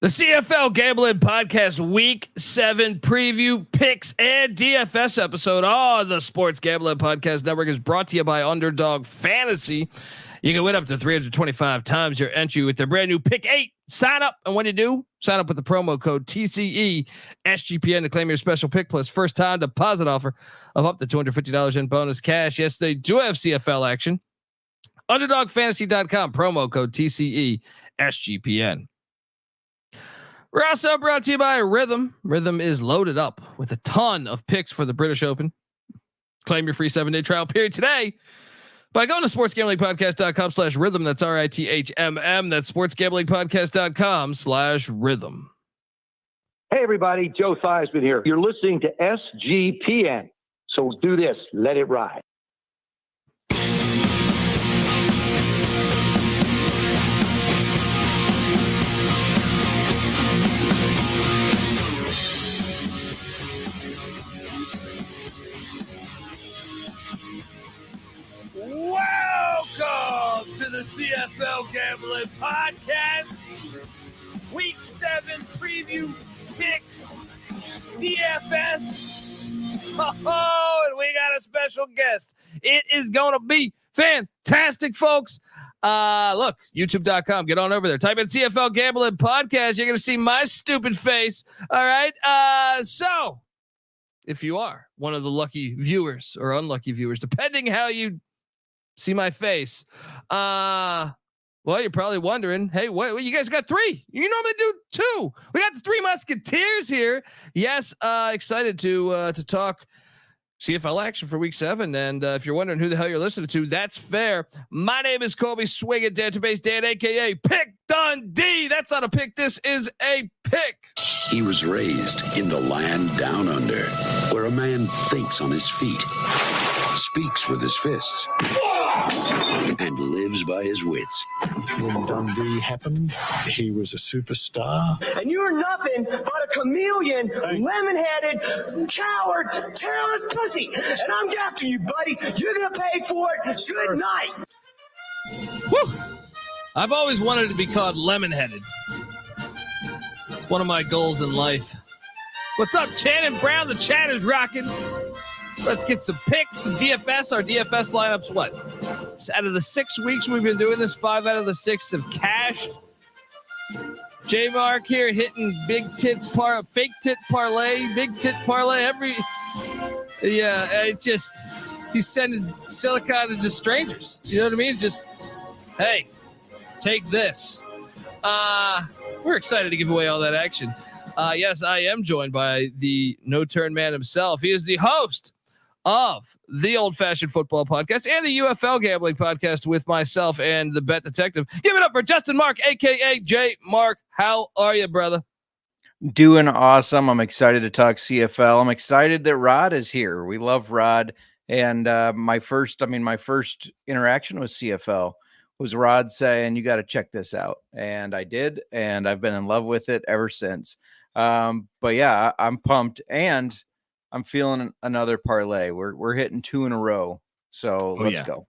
The CFL Gambling Podcast Week 7 preview, picks, and DFS episode on the Sports Gambling Podcast Network is brought to you by Underdog Fantasy. You can win up to 325 times your entry with their brand new Pick 8. Sign up, and when you do, sign up with the promo code TCE SGPN to claim your special pick plus first time deposit offer of up to $250 in bonus cash. Yes, they do have CFL action. UnderdogFantasy.com, promo code TCE SGPN. We're also brought to you by Rhythm. Rhythm is loaded up with a ton of picks for the British Open. Claim your free 7-day trial period today by going to sportsgamblingpodcast.com/rhythm. That's RITHMM. That's sportsgamblingpodcast.com/rhythm. Hey everybody, Joe Theismann here. You're listening to SGPN. So do this, let it ride. Welcome to the CFL Gambling Podcast. Week 7 preview, picks, DFS. Oh, and we got a special guest. It is going to be fantastic, folks. Look, youtube.com. Get on over there. Type in CFL Gambling Podcast. You're going to see my stupid face. All right. So if you are one of the lucky viewers or unlucky viewers, depending how you see my face, well, you're probably wondering, hey, what you guys got 3? You normally do 2. We got the 3 Musketeers here. Yes, excited to talk CFL action for week 7. And if you're wondering who the hell you're listening to, that's fair. My name is Colby Swinging Database Dan, aka Pick Dundee. That's not a pick. This is a pick. He was raised in the land down under, where a man thinks on his feet, speaks with his fists, and lives by his wits. When Dundee happened, he was a superstar. And you're nothing but a chameleon, lemon-headed, coward, terrorist pussy. And I'm after you, buddy. You're going to pay for it. Good night. Woo. I've always wanted to be called lemon-headed. It's one of my goals in life. What's up, Shannon Brown? The chat is rocking. Let's get some picks, some DFS. Our DFS lineups, what? Out of the 6 weeks we've been doing this, 5 out of the 6 have cashed. J-Mark here hitting big tits fake tit parlay, big tit parlay. He's sending silicon to just strangers. You know what I mean? Just, hey, take this. We're excited to give away all that action. Yes, I am joined by the no-turn man himself. He is the host of the Old Fashioned Football Podcast and the UFL Gambling Podcast with myself and the Bet Detective. Give it up for Justin Mark, aka J Mark. How are you, brother? Doing awesome. I'm excited to talk CFL. I'm excited that Rod is here. We love Rod. And my first interaction with CFL was Rod saying, you got to check this out. And I did, and I've been in love with it ever since. But yeah, I'm pumped, and I'm feeling another parlay. We're hitting 2 in a row. So let's go.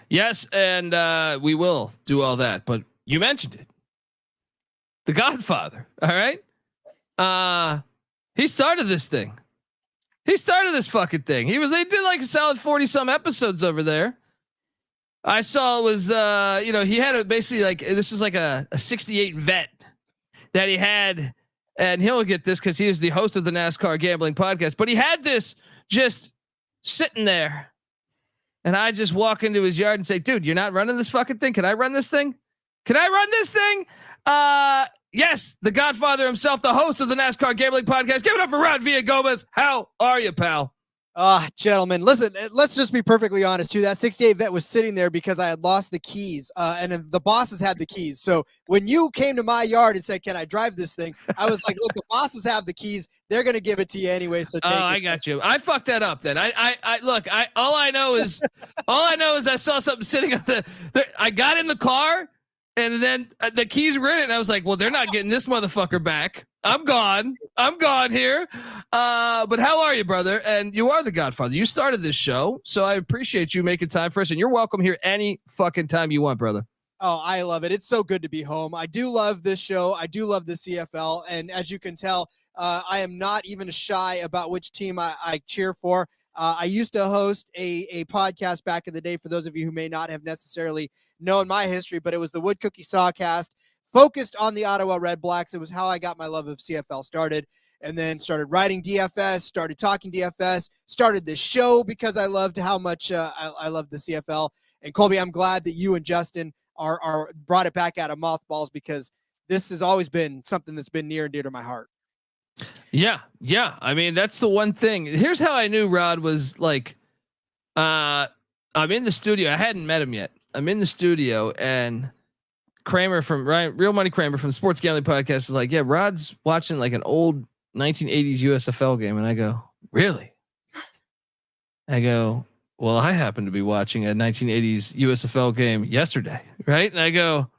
Yes. And we will do all that, but you mentioned it. The Godfather. All right. He started this thing. He started this fucking thing. They did like a solid 40 some episodes over there. I saw it was, he had basically like, this is like a 68 vet that he had. And he'll get this because he is the host of the NASCAR Gambling Podcast. But he had this just sitting there. And I just walk into his yard and say, dude, you're not running this fucking thing. Can I run this thing? Yes, the Godfather himself, the host of the NASCAR Gambling Podcast. Give it up for Rod Villagomez. How are you, pal? Gentlemen, listen, let's just be perfectly honest too. That 68 vet was sitting there because I had lost the keys, and the bosses had the keys. So when you came to my yard and said, can I drive this thing? I was like, look, the bosses have the keys. They're going to give it to you anyway. So take it. I got you. I fucked that up then. All I know is I saw something sitting on I got in the car and then the keys were in it. And I was like, well, they're not getting this motherfucker back. I'm gone here. But how are you, brother? And you are the Godfather. You started this show, so I appreciate you making time for us. And you're welcome here any fucking time you want, brother. Oh, I love it. It's so good to be home. I do love this show. I do love the CFL. And as you can tell, I am not even shy about which team I cheer for. I used to host a podcast back in the day, for those of you who may not have necessarily known my history, but it was the Wood Cookie Sawcast, focused on the Ottawa Red Blacks. It was how I got my love of CFL started, and then started writing DFS, started talking DFS, started this show because I loved how much I loved the CFL. And Colby, I'm glad that you and Justin are brought it back out of mothballs, because this has always been something that's been near and dear to my heart. Yeah. I mean, that's the one thing. Here's how I knew Rod was like, I'm in the studio. I hadn't met him yet. I'm in the studio, and Kramer from Real Money Kramer from Sports Gambling Podcast is like, yeah, Rod's watching like an old 1980s USFL game. And I go, really? I go, well, I happen to be watching a 1980s USFL game yesterday. Right. And I go,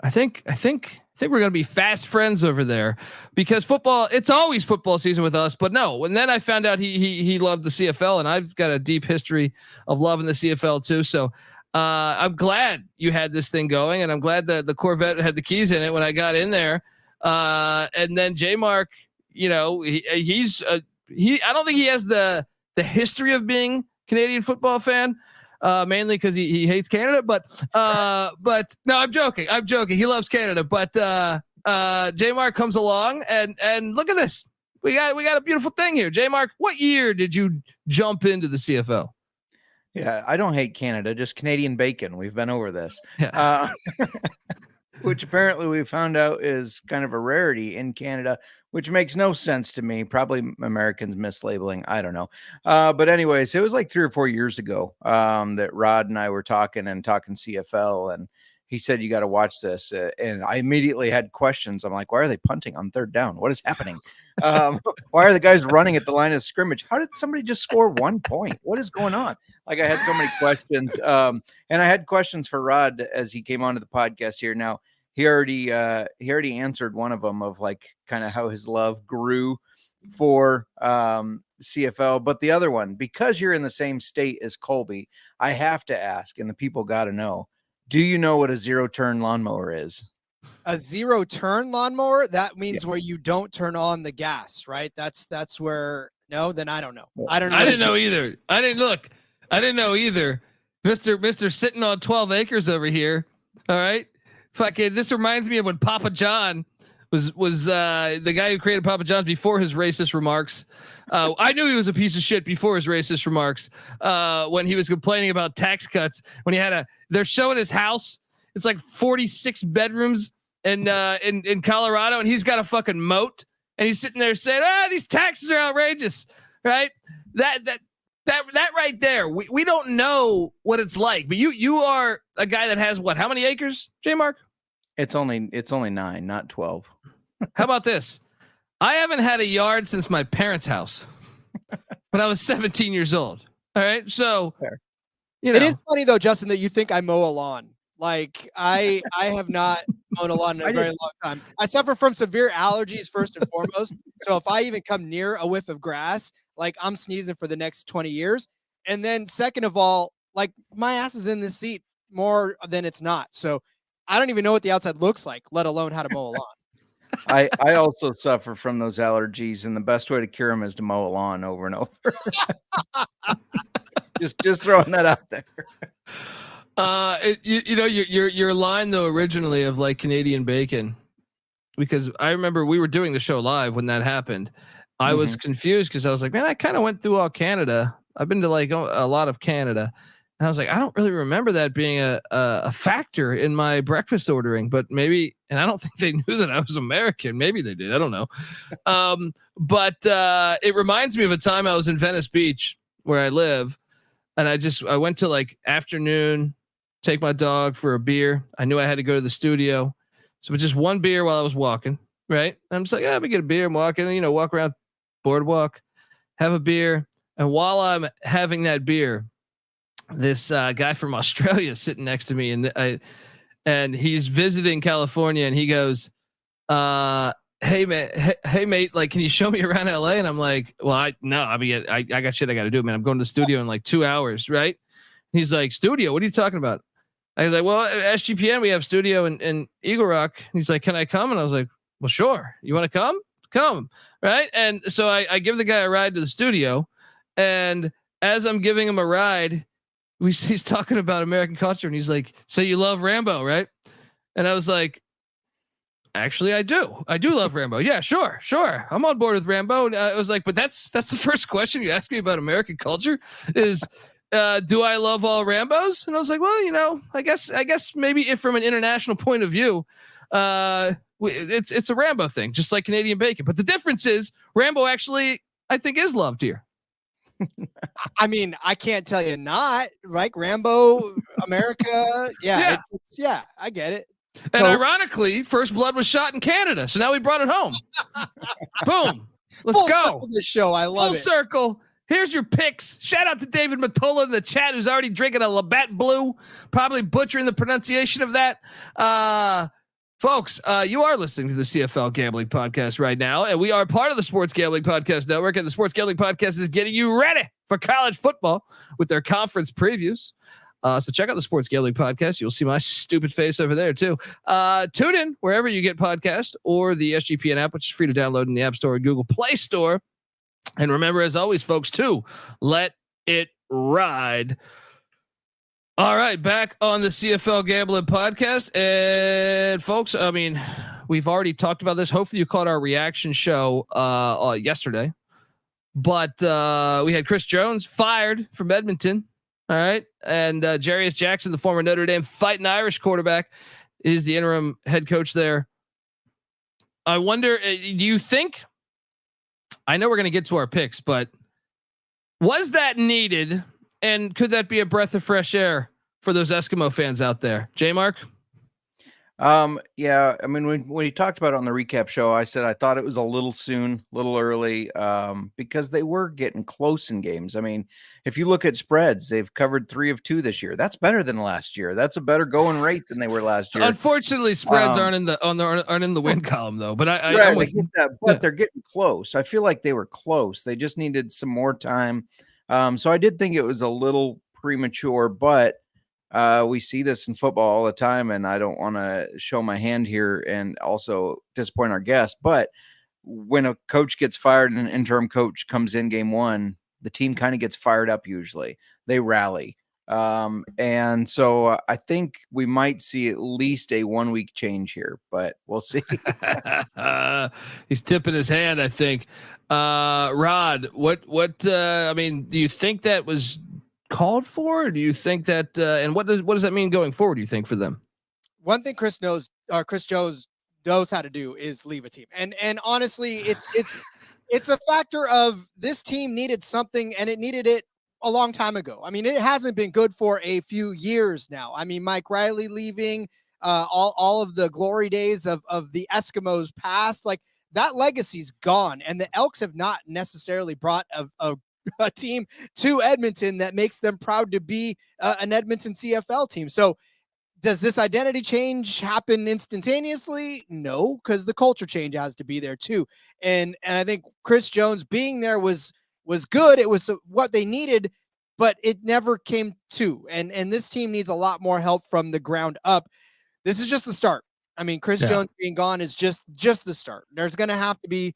I think we're going to be fast friends over there, because football, it's always football season with us, but no. And then I found out he loved the CFL, and I've got a deep history of loving the CFL too. So I'm glad you had this thing going, and I'm glad that the Corvette had the keys in it when I got in there. And then J Mark, you know, I don't think he has the history of being Canadian football fan, mainly because he hates Canada, but no, I'm joking. He loves Canada, but J Mark comes along, and look at this. We got a beautiful thing here. J Mark, what year did you jump into the CFL? Yeah, I don't hate Canada, just Canadian bacon. We've been over this, which apparently we found out is kind of a rarity in Canada, which makes no sense to me. Probably Americans mislabeling. I don't know. But anyways, it was like 3 or 4 years ago that Rod and I were talking CFL, and he said, you got to watch this. And I immediately had questions. I'm like, why are they punting on 3rd down? What is happening? Why are the guys running at the line of scrimmage? How did somebody just score 1 point? What is going on? Like, I had so many questions. And I had questions for Rod as he came onto the podcast here. Now, he already answered one of them, of like kind of how his love grew for CFL. But the other one, because you're in the same state as Colby, I have to ask, and the people got to know, do you know what a 0-turn lawnmower is? A 0-turn lawnmower? That means where you don't turn on the gas, right? That's where. No, then I don't know. I don't know. I didn't know either. I didn't know either. Mr. sitting on 12 acres over here. All right. Fucking, this reminds me of when Papa John was the guy who created Papa John's before his racist remarks. I knew he was a piece of shit before his racist remarks. When he was complaining about tax cuts, when they're showing his house. It's like 46 bedrooms in Colorado, and he's got a fucking moat, and he's sitting there saying, these taxes are outrageous. Right. That right there. We don't know what it's like, but you are a guy that has how many acres, J Mark? It's only 9, not 12. How about this? I haven't had a yard since my parents' house when I was 17 years old. All right. So, you know. It is funny though, Justin, that you think I mow a lawn. Like I have not mown a lawn in a very long time. I suffer from severe allergies first and foremost. So if I even come near a whiff of grass, like I'm sneezing for the next 20 years. And then second of all, like my ass is in this seat more than it's not. So I don't even know what the outside looks like, let alone how to mow a lawn. I also suffer from those allergies, and the best way to cure them is to mow a lawn over and over. just throwing that out there. Your line though originally of like Canadian bacon, because I remember we were doing the show live when that happened. I was confused because I was like, man, I kind of went through all Canada. I've been to like a lot of Canada. And I was like, I don't really remember that being a factor in my breakfast ordering, but maybe, and I don't think they knew that I was American. Maybe they did. I don't know. But it reminds me of a time I was in Venice Beach where I live. And I went to like afternoon, take my dog for a beer. I knew I had to go to the studio. So just one beer while I was walking, right? I'm just like, let me get a beer. I'm walking, walk around boardwalk, have a beer. And while I'm having that beer, this guy from Australia is sitting next to me, and he's visiting California, and he goes, hey mate, like, can you show me around LA? And I'm like, well, I got shit I got to do, man. I'm going to the studio in like 2 hours. Right. He's like, studio, what are you talking about? I was like, well, at SGPN, we have studio in Eagle Rock. He's like, can I come? And I was like, well, sure. You want to come? Come. Right. And so I give the guy a ride to the studio. And as I'm giving him a ride, he's talking about American culture. And he's like, so you love Rambo, right? And I was like, actually, I do. I do love Rambo. Yeah, sure. I'm on board with Rambo. And I was like, but that's the first question you asked me about American culture is, do I love all Rambos? And I was like, well, I guess maybe if from an international point of view, it's a Rambo thing, just like Canadian bacon. But the difference is Rambo actually, I think, is loved here. I mean, I can't tell you not, right? Rambo, America. Yeah. Yeah, I get it. And ironically, First Blood was shot in Canada. So now we brought it home. Boom. Let's Full go. circle this show. I love it. Full circle. Here's your picks. Shout out to David Matola in the chat, who's already drinking a Labatt Blue, probably butchering the pronunciation of that. Folks, you are listening to the CFL Gambling Podcast right now, and we are part of the Sports Gambling Podcast Network, and the Sports Gambling Podcast is getting you ready for college football with their conference previews. So check out the Sports Gambling Podcast. You'll see my stupid face over there too. Tune in wherever you get podcasts or the SGPN app, which is free to download in the App Store and Google Play Store. And remember, as always, folks, to let it ride. All right, back on the CFL Gambling Podcast. And folks, I mean, we've already talked about this. Hopefully you caught our reaction show yesterday. But we had Chris Jones fired from Edmonton. All right. And Jarius Jackson, the former Notre Dame Fighting Irish quarterback, is the interim head coach there. I wonder, do you think, I know we're going to get to our picks, but was that needed? And could that be a breath of fresh air for those Eskimo fans out there? J Mark? Yeah, I mean, when you talked about it on the recap show, I said I thought it was a little soon, a little early, because they were getting close in games. I mean, if you look at spreads, they've covered 3 of 2 this year. That's better than last year. That's a better going rate than they were last year. Unfortunately, spreads aren't in the win column though. But I get that, but they're getting close. I feel like they were close. They just needed some more time. So I did think it was a little premature, but we see this in football all the time, and I don't want to show my hand here and also disappoint our guests. But when a coach gets fired and an interim coach comes in game 1, the team kind of gets fired up. Usually they rally. And so I think we might see at least a 1-week change here, but we'll see. He's tipping his hand, I think. Rod, I mean, do you think that was called for? Or do you think that, and what does that mean going forward, do you think, for them? One thing Chris Jones knows how to do is leave a team. And honestly, it's a factor of this team needed something, and it needed it a long time ago. I mean, it hasn't been good for a few years now. I mean, Mike Riley leaving, all of the glory days of the Eskimos past, like that legacy's gone. And the Elks have not necessarily brought a team to Edmonton that makes them proud to be an Edmonton CFL team. So does this identity change happen instantaneously? No, because the culture change has to be there too. And I think Chris Jones being there was good. It was what they needed, but it never came to. And this team needs a lot more help from the ground up. This is just the start. I mean, Chris Jones being gone is just the start. There's going to have to be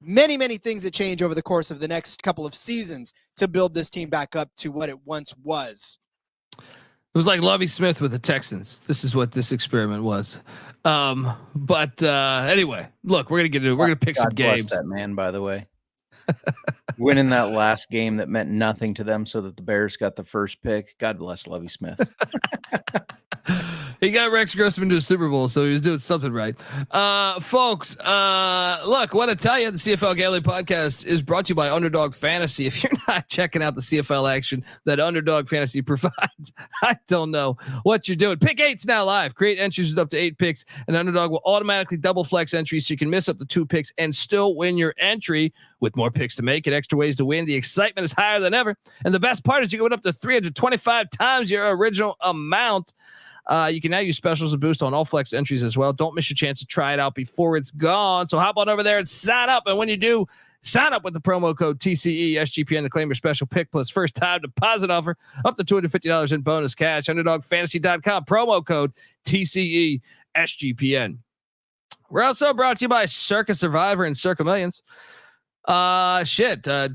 many, many things that change over the course of the next couple of seasons to build this team back up to what it once was. It was like Lovie Smith with the Texans. This is what this experiment was. But anyway, look, we're gonna pick some games. That man, by the way, winning that last game that meant nothing to them, so that the Bears got the first pick. God bless Lovie Smith. He got Rex Grossman to a Super Bowl, so he was doing something right. Folks, look, I want to tell you, the CFL Gambling Podcast is brought to you by Underdog Fantasy. If you're not checking out the CFL action that Underdog Fantasy provides, I don't know what you're doing. Pick 8's now live. Create entries with up to 8 picks, and Underdog will automatically double flex entries so you can miss up to 2 picks and still win your entry. With more picks to make and extra ways to win, the excitement is higher than ever. And the best part is you can win up to 325 times your original amount. You can now use specials and boost on all flex entries as well. Don't miss your chance to try it out before it's gone. So hop on over there and sign up. And when you do, Sign up with the promo code TCE SGPN to claim your special pick plus first time deposit offer up to $250 in bonus cash. UnderdogFantasy.com promo code TCE SGPN. We're also brought to you by Circa Survivor and Circa Millions. 2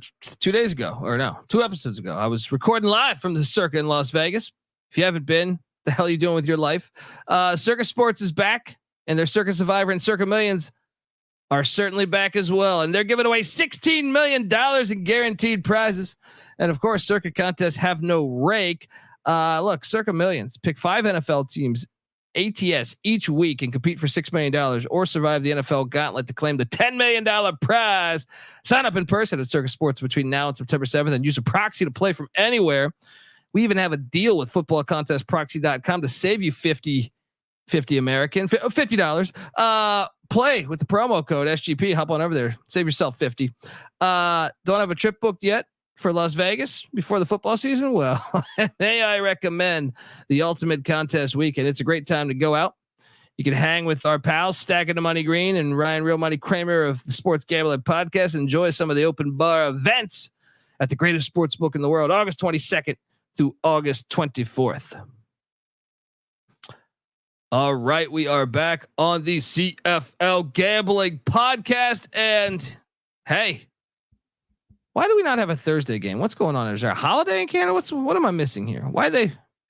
days ago, or no, 2 episodes ago, I was recording live from the Circa in Las Vegas. If you haven't been, the hell are you doing with your life? Circa Sports is back, and their Circa Survivor and Circa Millions are certainly back as well. And they're giving away $16 million in guaranteed prizes. And of course, Circa contests have no rake. Look, Circa Millions, pick 5 NFL teams ATS each week and compete for $6 million or survive the NFL gauntlet to claim the $10 million prize. Sign up in person at Circa Sports between now and September 7th and use a proxy to play from anywhere. We even have a deal with footballcontestproxy.com to save you $50 play with the promo code SGP. Hop on over there. Save yourself 50. Don't have a trip booked yet for Las Vegas before the football season? Well, may I recommend the Ultimate Contest Weekend. It's a great time to go out. You can hang with our pals, Stacking the Money Green and Ryan Real Money Kramer of the Sports Gambling Podcast. Enjoy some of the open bar events at the greatest sports book in the world, August 22nd through August 24th. All right, we are back on the CFL Gambling Podcast. And hey, why do we not have a Thursday game? What's going on? Is there a holiday in Canada? What am I missing here? Why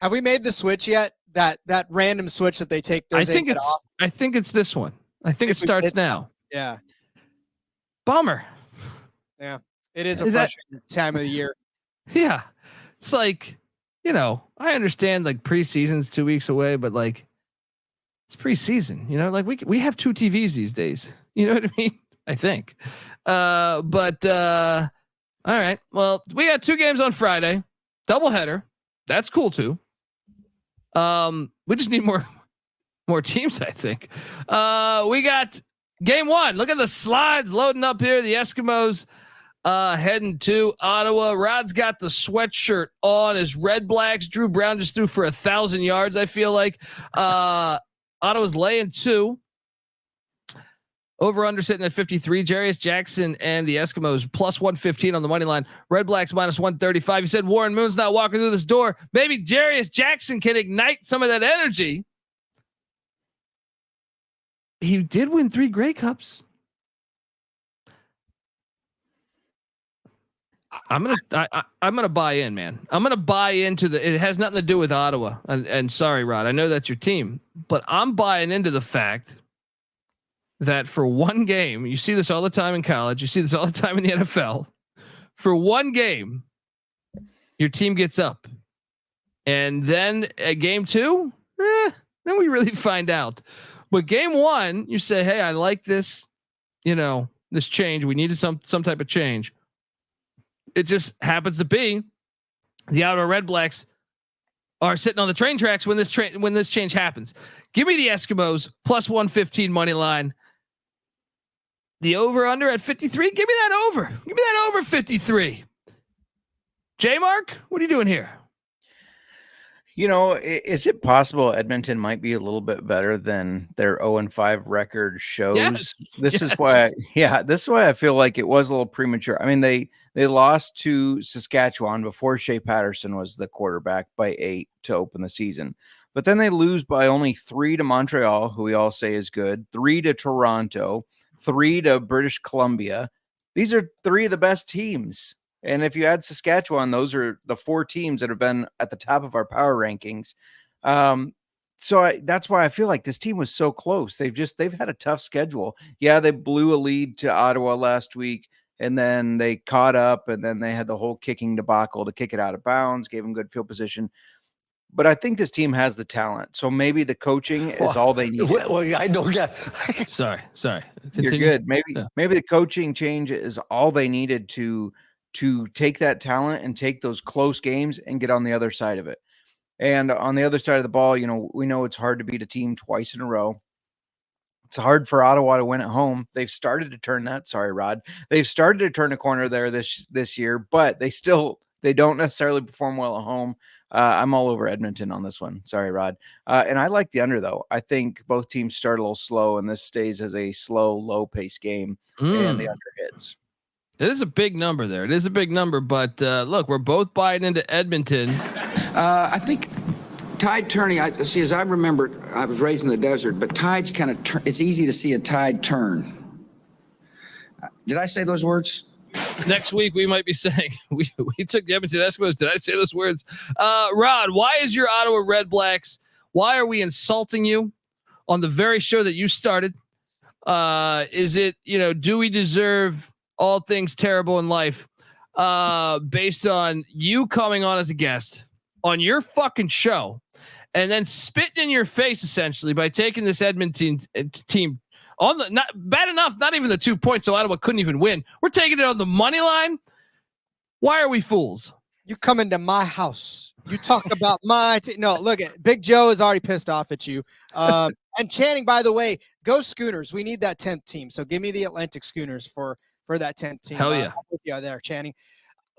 have we made the switch yet? That random switch that they take Thursday. I think it's this one. I think it starts now. Yeah. Bummer. Yeah. It is a frustrating time of the year. Yeah. It's like, I understand like preseason's 2 weeks away, but like it's preseason, like we have 2 TVs these days. You know what I mean? I think. All right. Well, we got 2 games on Friday, doubleheader. That's cool too. We just need more teams, I think. We got game 1. Look at the slides loading up here. The Eskimos heading to Ottawa. Rod's got the sweatshirt on. His Red Blacks. Drew Brown just threw for 1,000 yards. I feel like Ottawa's laying 2. Over under sitting at 53. Jarius Jackson and the Eskimos plus 115 on the money line. Red Blacks minus 135. You said Warren Moon's not walking through this door. Maybe Jarius Jackson can ignite some of that energy. He did win 3 Grey Cups. I'm gonna buy in, man. I'm gonna buy into it has nothing to do with Ottawa. And sorry, Rod, I know that's your team, but I'm buying into the fact that for one game, you see this all the time in college, you see this all the time in the NFL. For one game, your team gets up, and then at game 2, then we really find out. But game 1, you say, "Hey, I like this, this change. We needed some type of change." It just happens to be the Ottawa Red Blacks are sitting on the train tracks when this change happens. Give me the Eskimos plus 115 money line. The over under at 53. Give me that over. Give me that over 53. J Mark, what are you doing here? Is it possible Edmonton might be a little bit better than their 0-5 record shows? Yes. This is why I feel like it was a little premature. I mean, they lost to Saskatchewan before Shea Patterson was the quarterback by 8 to open the season. But then they lose by only 3 to Montreal, who we all say is good, 3 to Toronto, 3 to British Columbia. These are 3 of the best teams. And if you add Saskatchewan, those are the 4 teams that have been at the top of our power rankings. That's why I feel like this team was so close. They've had a tough schedule. Yeah, they blew a lead to Ottawa last week, and then they caught up, and then they had the whole kicking debacle to kick it out of bounds, gave them good field position. But I think this team has the talent. So maybe the coaching is all they need. Well, I don't get. Sorry. You're good. Maybe the coaching change is all they needed to take that talent and take those close games and get on the other side of it. And on the other side of the ball, we know it's hard to beat a team twice in a row. It's hard for Ottawa to win at home. They've started to turn that. Sorry, Rod. They've started to turn a corner there this year, but they don't necessarily perform well at home. I'm all over Edmonton on this one. Sorry, Rod. And I like the under, though. I think both teams start a little slow, and this stays as a slow, low-paced game, and the under hits. It is a big number there. It is a big number, but look, we're both buying into Edmonton. I think tide turning. As I remember, I was raised in the desert, but tides kind of it's easy to see a tide turn. Did I say those words? Next week we might be saying we took the Edmonton Eskimos. Did I say those words? Rod, why is your Ottawa Red Blacks? Why are we insulting you on the very show that you started? Is it, do we deserve all things terrible in life based on you coming on as a guest on your fucking show and then spitting in your face essentially by taking this Edmonton team on the not bad enough, not even the 2 points, so Ottawa couldn't even win. We're taking it on the money line. Why are we fools? You come into my house. You talk about my team. No, look at Big Joe is already pissed off at you. And Channing, by the way, go Schooners. We need that 10th team. So give me the Atlantic Schooners for that 10th team. Hell yeah. I'm with you there, Channing.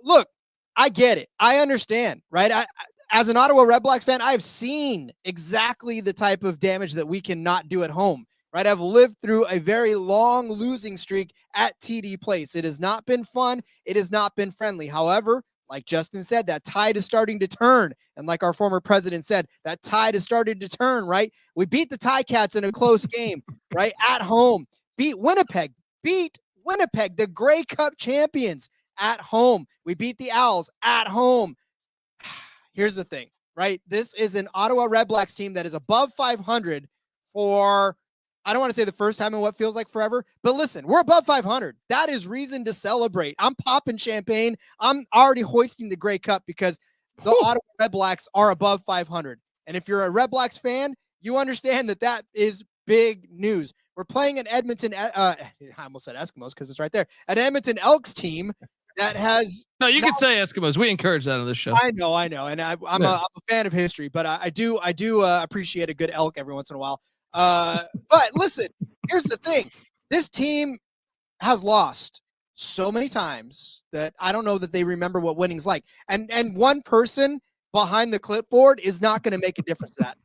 Look, I get it. I understand, right? As an Ottawa Red Blacks fan, I've seen exactly the type of damage that we cannot do at home. Right, I've lived through a very long losing streak at TD Place. It has not been fun. It has not been friendly. However, like Justin said, that tide is starting to turn. And like our former president said, that tide has started to turn, right? We beat the Ticats in a close game, right? At home. Beat Winnipeg, the Grey Cup champions at home. We beat the Owls at home. Here's the thing, right? This is an Ottawa Red Blacks team that is above 500 for, I don't want to say the first time in what feels like forever, but listen, we're above 500. That is reason to celebrate. I'm popping champagne. I'm already hoisting the Grey Cup because the Ottawa Red Blacks are above 500. And if you're a Red Blacks fan, you understand that is big news. We're playing an Edmonton, I almost said Eskimos because it's right there, an Edmonton Elks team that has. No, you can say Eskimos. We encourage that on this show. I know. And I'm a fan of history, but I do appreciate a good elk every once in a while. But listen, here's the thing. This team has lost so many times that I don't know that they remember what winning's like. And one person behind the clipboard is not going to make a difference to that.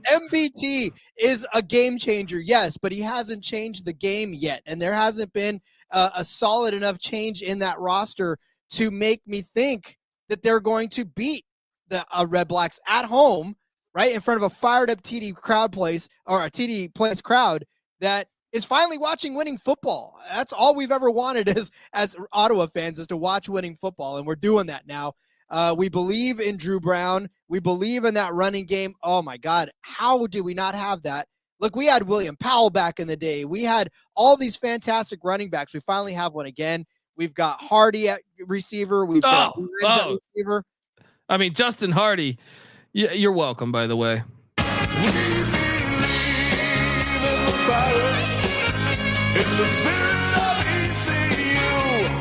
MBT is a game changer, yes, but he hasn't changed the game yet. And there hasn't been a solid enough change in that roster to make me think that they're going to beat the Red Blacks at home, right, in front of a fired up TD crowd place or a TD Place crowd that is finally watching winning football. That's all we've ever wanted as Ottawa fans, is to watch winning football, and we're doing that now. We believe in Drew Brown. We believe in that running game. Oh my God, how do we not have that? Look, we had William Powell back in the day. We had all these fantastic running backs. We finally have one again. We've got Hardy at receiver. We've got at receiver. I mean, Justin Hardy. You're welcome, by the way.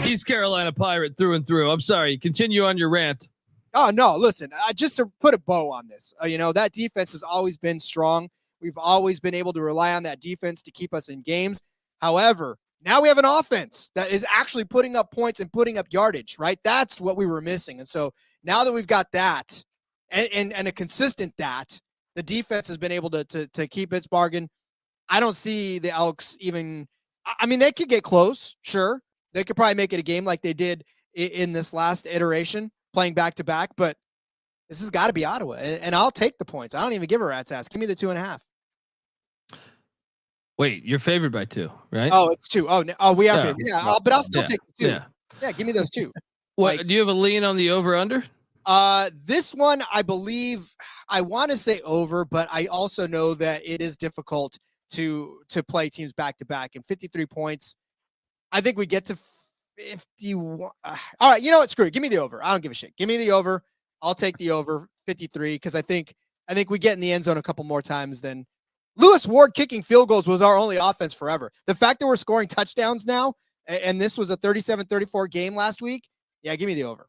East Carolina Pirate through and through. I'm sorry. Continue on your rant. Oh, no. Listen, just to put a bow on this, that defense has always been strong. We've always been able to rely on that defense to keep us in games. However, now we have an offense that is actually putting up points and putting up yardage, right? That's what we were missing. And so now that we've got that, and a consistent that, the defense has been able to keep its bargain. I don't see the Elks even. I mean, they could get close. Sure. They could probably make it a game like they did in this last iteration, playing back to back, but this has got to be Ottawa, and I'll take the points. I don't even give a rat's ass. Give me the 2.5. Wait, you're favored by 2, right? Oh, it's 2. Oh, we are favored. Yeah, but I'll still take the 2. Yeah, give me those 2. What, do you have a lean on the over under? This one, I believe, I want to say over, but I also know that it is difficult to play teams back to back, and 53 points. I think we get to 51. All right, you know what? Screw it. Give me the over. I don't give a shit. Give me the over. I'll take the over 53 because I think we get in the end zone a couple more times than Lewis Ward kicking field goals was our only offense forever. The fact that we're scoring touchdowns now, and this was a 37-34 game last week. Yeah, give me the over.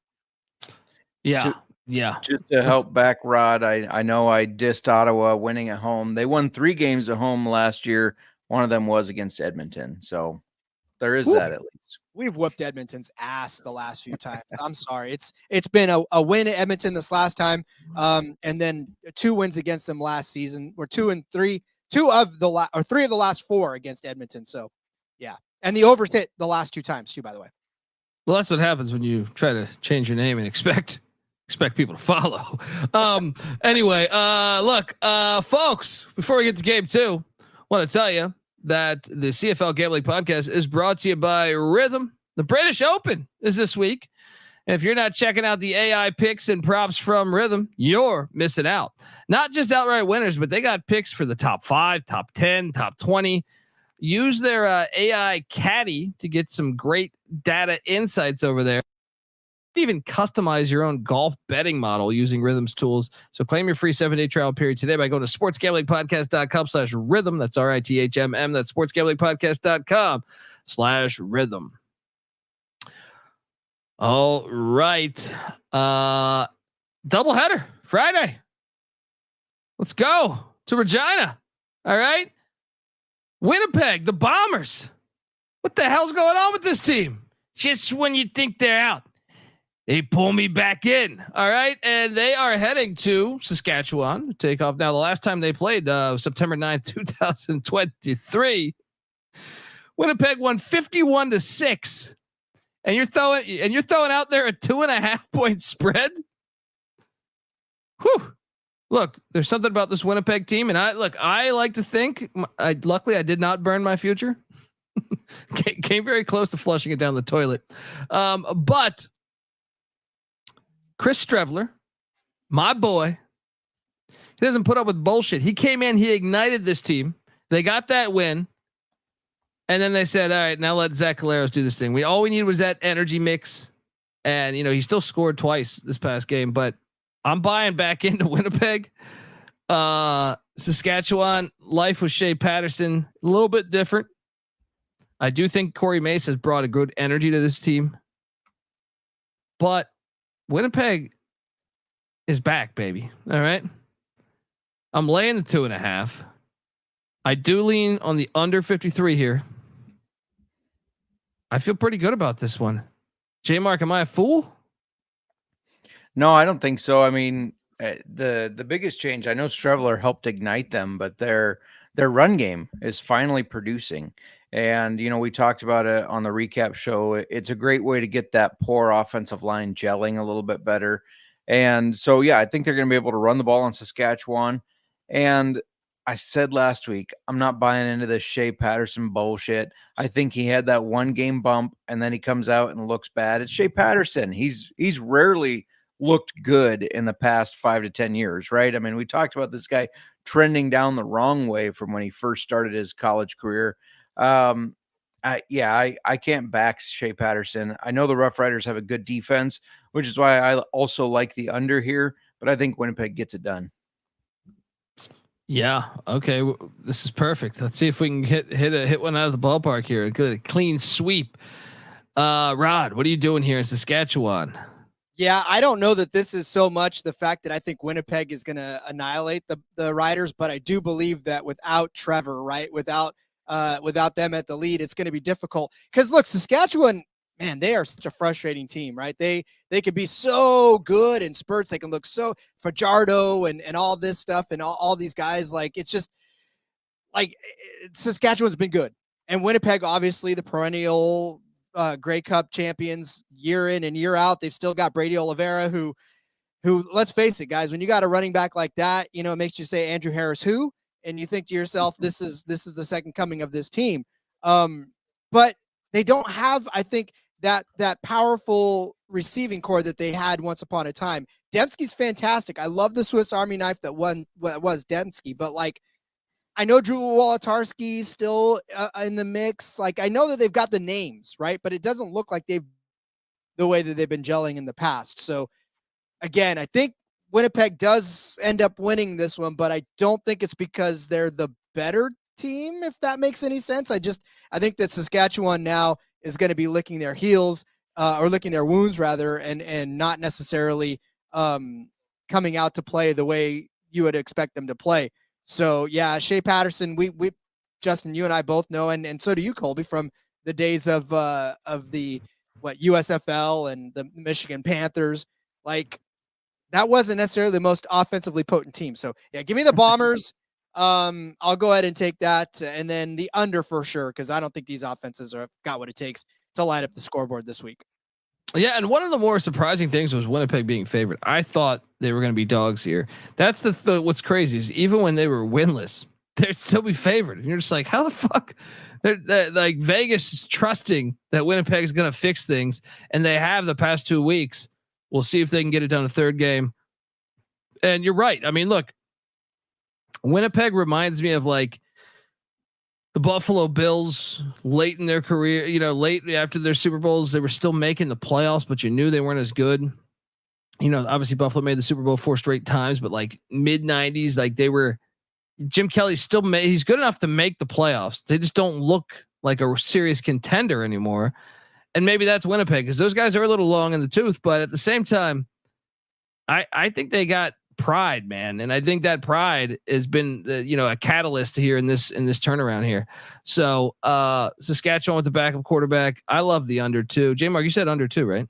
Yeah. Just to help back Rod, I know I dissed Ottawa winning at home. They won 3 games at home last year. One of them was against Edmonton. So there is that at least. We've whooped Edmonton's ass the last few times. I'm sorry. It's been a win at Edmonton this last time, and then 2 wins against them last season. We're 2 and 3, 3 of the last 4 against Edmonton. So, yeah, And the overs hit the last 2 times too, by the way. Well, that's what happens when you try to change your name and expect people to follow. Anyway, look, folks, before we get to game 2, I want to tell you that the CFL Gambling Podcast is brought to you by Rhythm. The British Open is this week. And if you're not checking out the AI picks and props from Rhythm, you're missing out. Not just outright winners, but they got picks for the top 5, top 10, top 20. Use their AI caddy to get some great data insights over there. Even customize your own golf betting model using Rhythm's tools. So claim your free 7-day trial period today by going to sportsgamblingpodcast.com/rhythm. That's RITHMM. That's sportsgamblingpodcast.com/rhythm. All right. Doubleheader Friday. Let's go to Regina. All right. Winnipeg, the Bombers. What the hell's going on with this team? Just when you think they're out, they pull me back in. All right. And they are heading to Saskatchewan to take off. Now, the last time they played, September 9th, 2023, Winnipeg won 51-6. And you're throwing out there a 2.5 point spread. Whew. Look, there's something about this Winnipeg team. And I like to think luckily I did not burn my future. Came very close to flushing it down the toilet. But Chris Strevler, my boy, he doesn't put up with bullshit. He came in, he ignited this team. They got that win. And then they said, all right, now let Zach Caleros do this thing. All we needed was that energy mix. And, he still scored twice this past game, but I'm buying back into Winnipeg. Saskatchewan, life with Shea Patterson, a little bit different. I do think Corey Mace has brought a good energy to this team, but Winnipeg is back, baby. All right. I'm laying the 2.5. I do lean on the under 53 here. I feel pretty good about this one. J Mark, am I a fool? No, I don't think so. I mean, the biggest change, I know Strevler helped ignite them, but their run game is finally producing. And, we talked about it on the recap show. It's a great way to get that poor offensive line gelling a little bit better. And so, yeah, I think they're going to be able to run the ball on Saskatchewan. And I said last week, I'm not buying into this Shea Patterson bullshit. I think he had that 1 game bump and then he comes out and looks bad. It's Shea Patterson. He's rarely looked good in the past 5 to 10 years, right? I mean, we talked about this guy trending down the wrong way from when he first started his college career. I can't back Shea Patterson. I know the Rough Riders have a good defense, which is why I also like the under here, but I think Winnipeg gets it done. Yeah. Okay. This is perfect. Let's see if we can hit one out of the ballpark here. A clean sweep. Rod, what are you doing here in Saskatchewan? Yeah, I don't know that this is so much the fact that I think Winnipeg is going to annihilate the Riders, but I do believe that without Trevor, right, without them at the lead, it's going to be difficult. Because look, Saskatchewan, man, they are such a frustrating team, right? They could be so good in spurts. They can look so Fajardo and all this stuff and all these guys. Like, it's just like Saskatchewan's been good. And Winnipeg, obviously the perennial Grey Cup champions year in and year out. They've still got Brady Oliveira, who let's face it, guys, when you got a running back like that, it makes you say Andrew Harris, who, and you think to yourself, this is the second coming of this team. But they don't have, I think, that powerful receiving core that they had once upon a time. Dembski's fantastic. I love the Swiss Army knife that was Dembski, but like, I know Drew Wolotarski's still in the mix. Like, I know that they've got the names, right? But it doesn't look like the way that they've been gelling in the past. So again, I think Winnipeg does end up winning this one, but I don't think it's because they're the better team, if that makes any sense. I think that Saskatchewan now is going to be licking their heels or licking their wounds rather, and not necessarily coming out to play the way you would expect them to play. So yeah, Shea Patterson, we Justin, you and I both know, and so do you, Colby, from the days of the USFL and the Michigan Panthers. Like, that wasn't necessarily the most offensively potent team. So yeah, give me the Bombers. I'll go ahead and take that, and then the under for sure, because I don't think these offenses have got what it takes to light up the scoreboard this week. Yeah, and one of the more surprising things was Winnipeg being favored. I thought they were going to be dogs here. That's what's crazy is even when they were winless, they'd still be favored. And you're just like, how the fuck? They're like Vegas is trusting that Winnipeg is going to fix things, and they have the past 2 weeks. We'll see if they can get it done a third game. And you're right. I mean, look, Winnipeg reminds me of like the Buffalo Bills late in their career, late after their Super Bowls, they were still making the playoffs, but you knew they weren't as good. Obviously Buffalo made the Super Bowl 4 straight times, but like mid 90s, like Jim Kelly still he's good enough to make the playoffs. They just don't look like a serious contender anymore. And maybe that's Winnipeg because those guys are a little long in the tooth, but at the same time, I think they got pride, man. And I think that pride has been, a catalyst here in this turnaround here. So Saskatchewan with the backup quarterback. I love the under 2. J-Mark, you said under 2, right?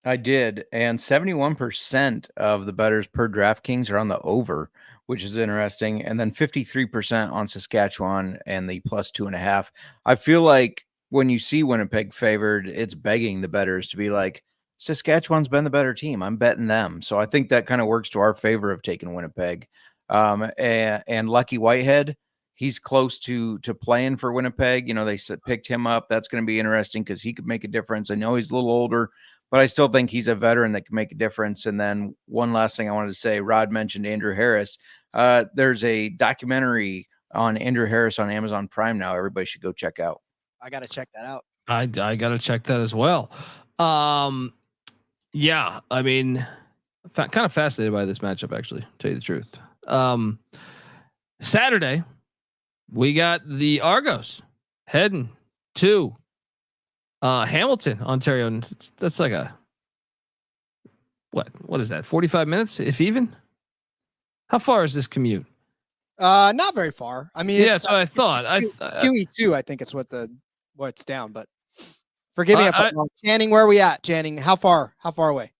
I did. And 71% of the bettors per DraftKings are on the over, which is interesting. And then 53% on Saskatchewan and the +2.5. I feel like when you see Winnipeg favored, it's begging the bettors to be like, Saskatchewan's been the better team. I'm betting them. So I think that kind of works to our favor of taking Winnipeg. And Lucky Whitehead, he's close to playing for Winnipeg. They picked him up. That's going to be interesting because he could make a difference. I know he's a little older, but I still think he's a veteran that can make a difference. And then one last thing I wanted to say, Rod mentioned Andrew Harris. There's a documentary on Andrew Harris on Amazon Prime now. Everybody should go check out. I got to check that out. I got to check that as well. Yeah, I mean, kind of fascinated by this matchup, actually, to tell you the truth. Saturday, we got the Argos heading to Hamilton, Ontario. And that's like what is that? 45 minutes, if even? How far is this commute? Not very far. I mean, that's what I thought. QE2, I think it's what's down, but forgive me if I'm wrong. Channing, where are we at? Channing, how far away?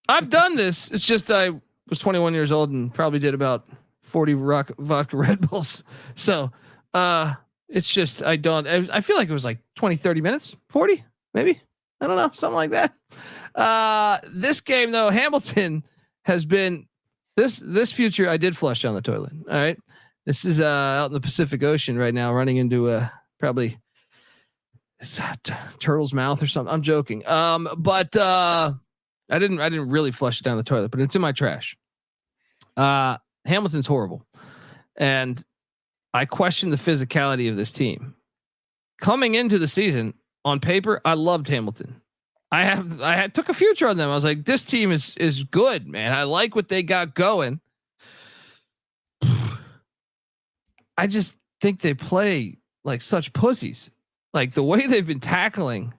I've done this. It's just I was 21 years old and probably did about 40 vodka Red Bulls. So it's just I feel like it was like 20, 30 minutes, 40 maybe. I don't know, something like that. This game though, Hamilton has been this future. I did flush down the toilet. All right, this is out in the Pacific Ocean right now, running into probably. It's a turtle's mouth or something. I'm joking. But I didn't really flush it down the toilet, but it's in my trash. Hamilton's horrible. And I question the physicality of this team. Coming into the season, on paper, I loved Hamilton. I took a future on them. I was like, this team is good, man. I like what they got going. I just think they play like such pussies. Like the way they've been tackling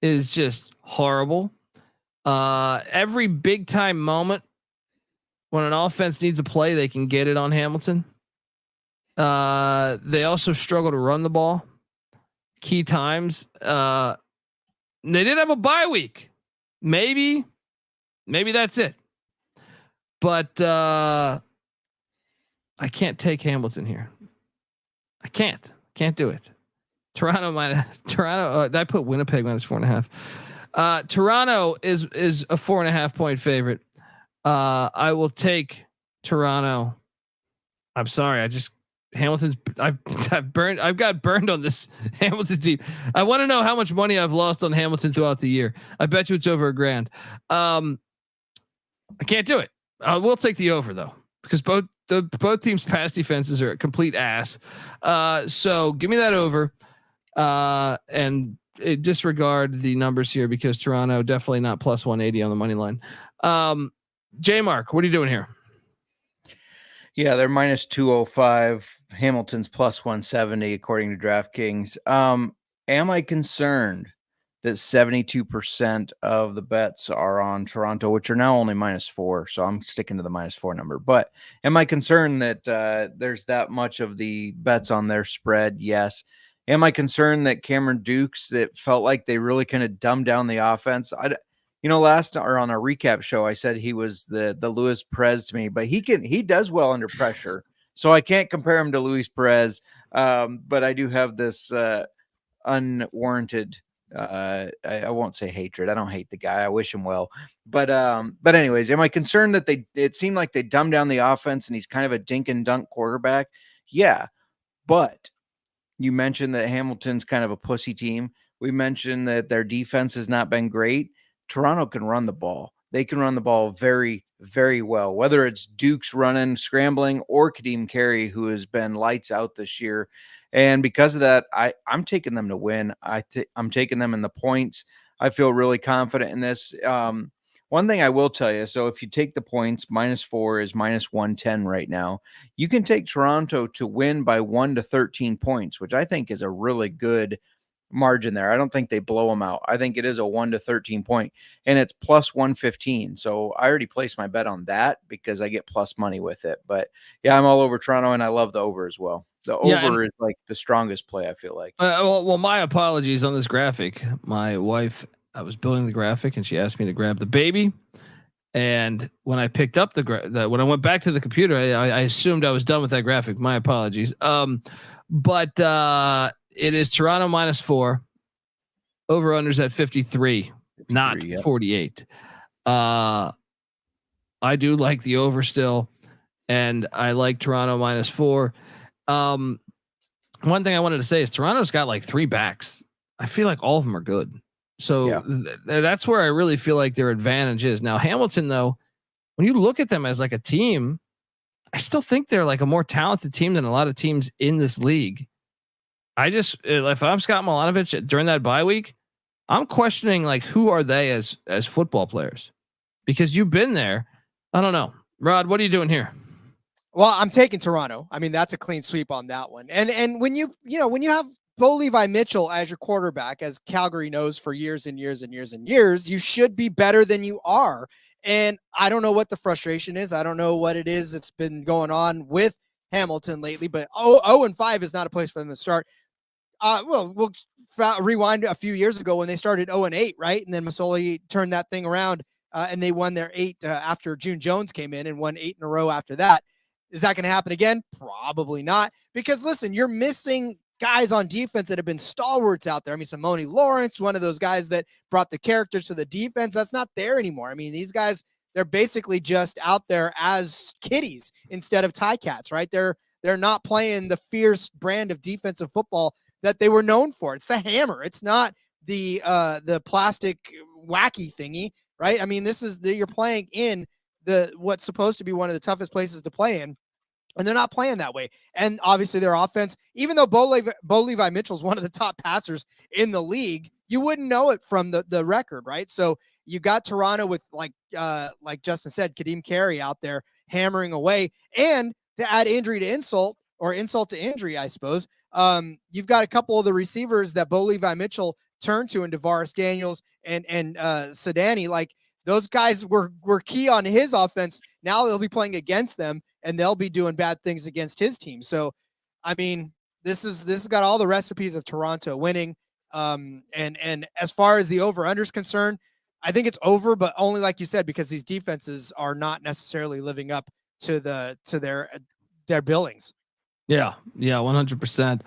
is just horrible. Every big time moment when an offense needs a play, they can get it on Hamilton. They also struggle to run the ball key times. They did have a bye week. Maybe that's it. But I can't take Hamilton here. I can't do it. Toronto. I put Winnipeg -4.5. Toronto is a 4.5 point favorite. I will take Toronto. I'm sorry. Hamilton's. I've got burned on this Hamilton team. I want to know how much money I've lost on Hamilton throughout the year. I bet you it's over $1,000. I can't do it. I will take the over though, because both teams' pass defenses are a complete ass. So give me that over. And disregard the numbers here because Toronto definitely not +180 on the money line. J Mark, what are you doing here? Yeah, they're -205. Hamilton's +170 according to DraftKings. Am I concerned that 72% of the bets are on Toronto, which are now only -4? So I'm sticking to the -4 number. But am I concerned that there's that much of the bets on their spread? Yes. Am I concerned that Cameron Dukes, that felt like they really kind of dumbed down the offense? Last or on a recap show, I said he was the Louis Perez to me, but he does well under pressure. So I can't compare him to Luis Perez, but I do have this unwarranted. I won't say hatred. I don't hate the guy. I wish him well. But anyways, am I concerned that it seemed like they dumbed down the offense and he's kind of a dink and dunk quarterback? Yeah, but you mentioned that Hamilton's kind of a pussy team. We mentioned that their defense has not been great. Toronto can run the ball. They can run the ball very, very well, whether it's Duke's running, scrambling, or Kadeem Carey, who has been lights out this year. And because of that, I'm taking them to win. I'm taking them in the points. I feel really confident in this. One thing I will tell you, so if you take the points, -4 is -110 right now. You can take Toronto to win by 1 to 13 points, which I think is a really good margin there. I don't think they blow them out. I think it is a 1 to 13 point, and it's +115. So I already placed my bet on that because I get plus money with it. But yeah, I'm all over Toronto, and I love the over as well. The over is like the strongest play, I feel like. Well, my apologies on this graphic. My wife, I was building the graphic and she asked me to grab the baby. And when I picked up when I went back to the computer, I assumed I was done with that graphic. My apologies. But it is Toronto -4, over unders at 53, not 48. I do like the over still, and I like Toronto -4. One thing I wanted to say is Toronto's got like 3 backs. I feel like all of them are good. So that's where I really feel like their advantage is. Now Hamilton, though, when you look at them as like a team, I still think they're like a more talented team than a lot of teams in this league. If I'm Scott Milanovich during that bye week, I'm questioning like, who are they as football players? Because you've been there. I don't know. Rod, what are you doing here? Well, I'm taking Toronto. I mean, that's a clean sweep on that one. And when you have Bo Levi Mitchell as your quarterback, as Calgary knows for years and years and years and years, you should be better than you are. And I don't know what the frustration is. I don't know what it is that's been going on with Hamilton lately, but 0-5 is not a place for them to start. We'll rewind a few years ago when they started 0-8, right? And then Masoli turned that thing around and they won their 8 after June Jones came in and won 8 in a row after that. Is that going to happen again? Probably not. Because listen, you're missing guys on defense that have been stalwarts out there. I mean, Simone Lawrence, one of those guys that brought the characters to the defense, that's not there anymore. I mean, these guys, they're basically just out there as kiddies instead of tie cats, right? They're not playing the fierce brand of defensive football that they were known for. It's the hammer. It's not the plastic wacky thingy, right? I mean, you're playing in what's supposed to be one of the toughest places to play in. And they're not playing that way. And obviously their offense, even though Bo Levi Mitchell is one of the top passers in the league, you wouldn't know it from the record, right? So you got Toronto with like Justin said, Kadeem Carey out there hammering away. And to add injury to insult, or insult to injury, I suppose, you've got a couple of the receivers that Bo Levi Mitchell turned to, and DeVaris Daniels and Sedani. Like, those guys were key on his offense. Now they'll be playing against them, and they'll be doing bad things against his team. So, I mean, this has got all the recipes of Toronto winning. And as far as the over/under is concerned, I think it's over, but only like you said, because these defenses are not necessarily living up to their billings. Yeah, 100%.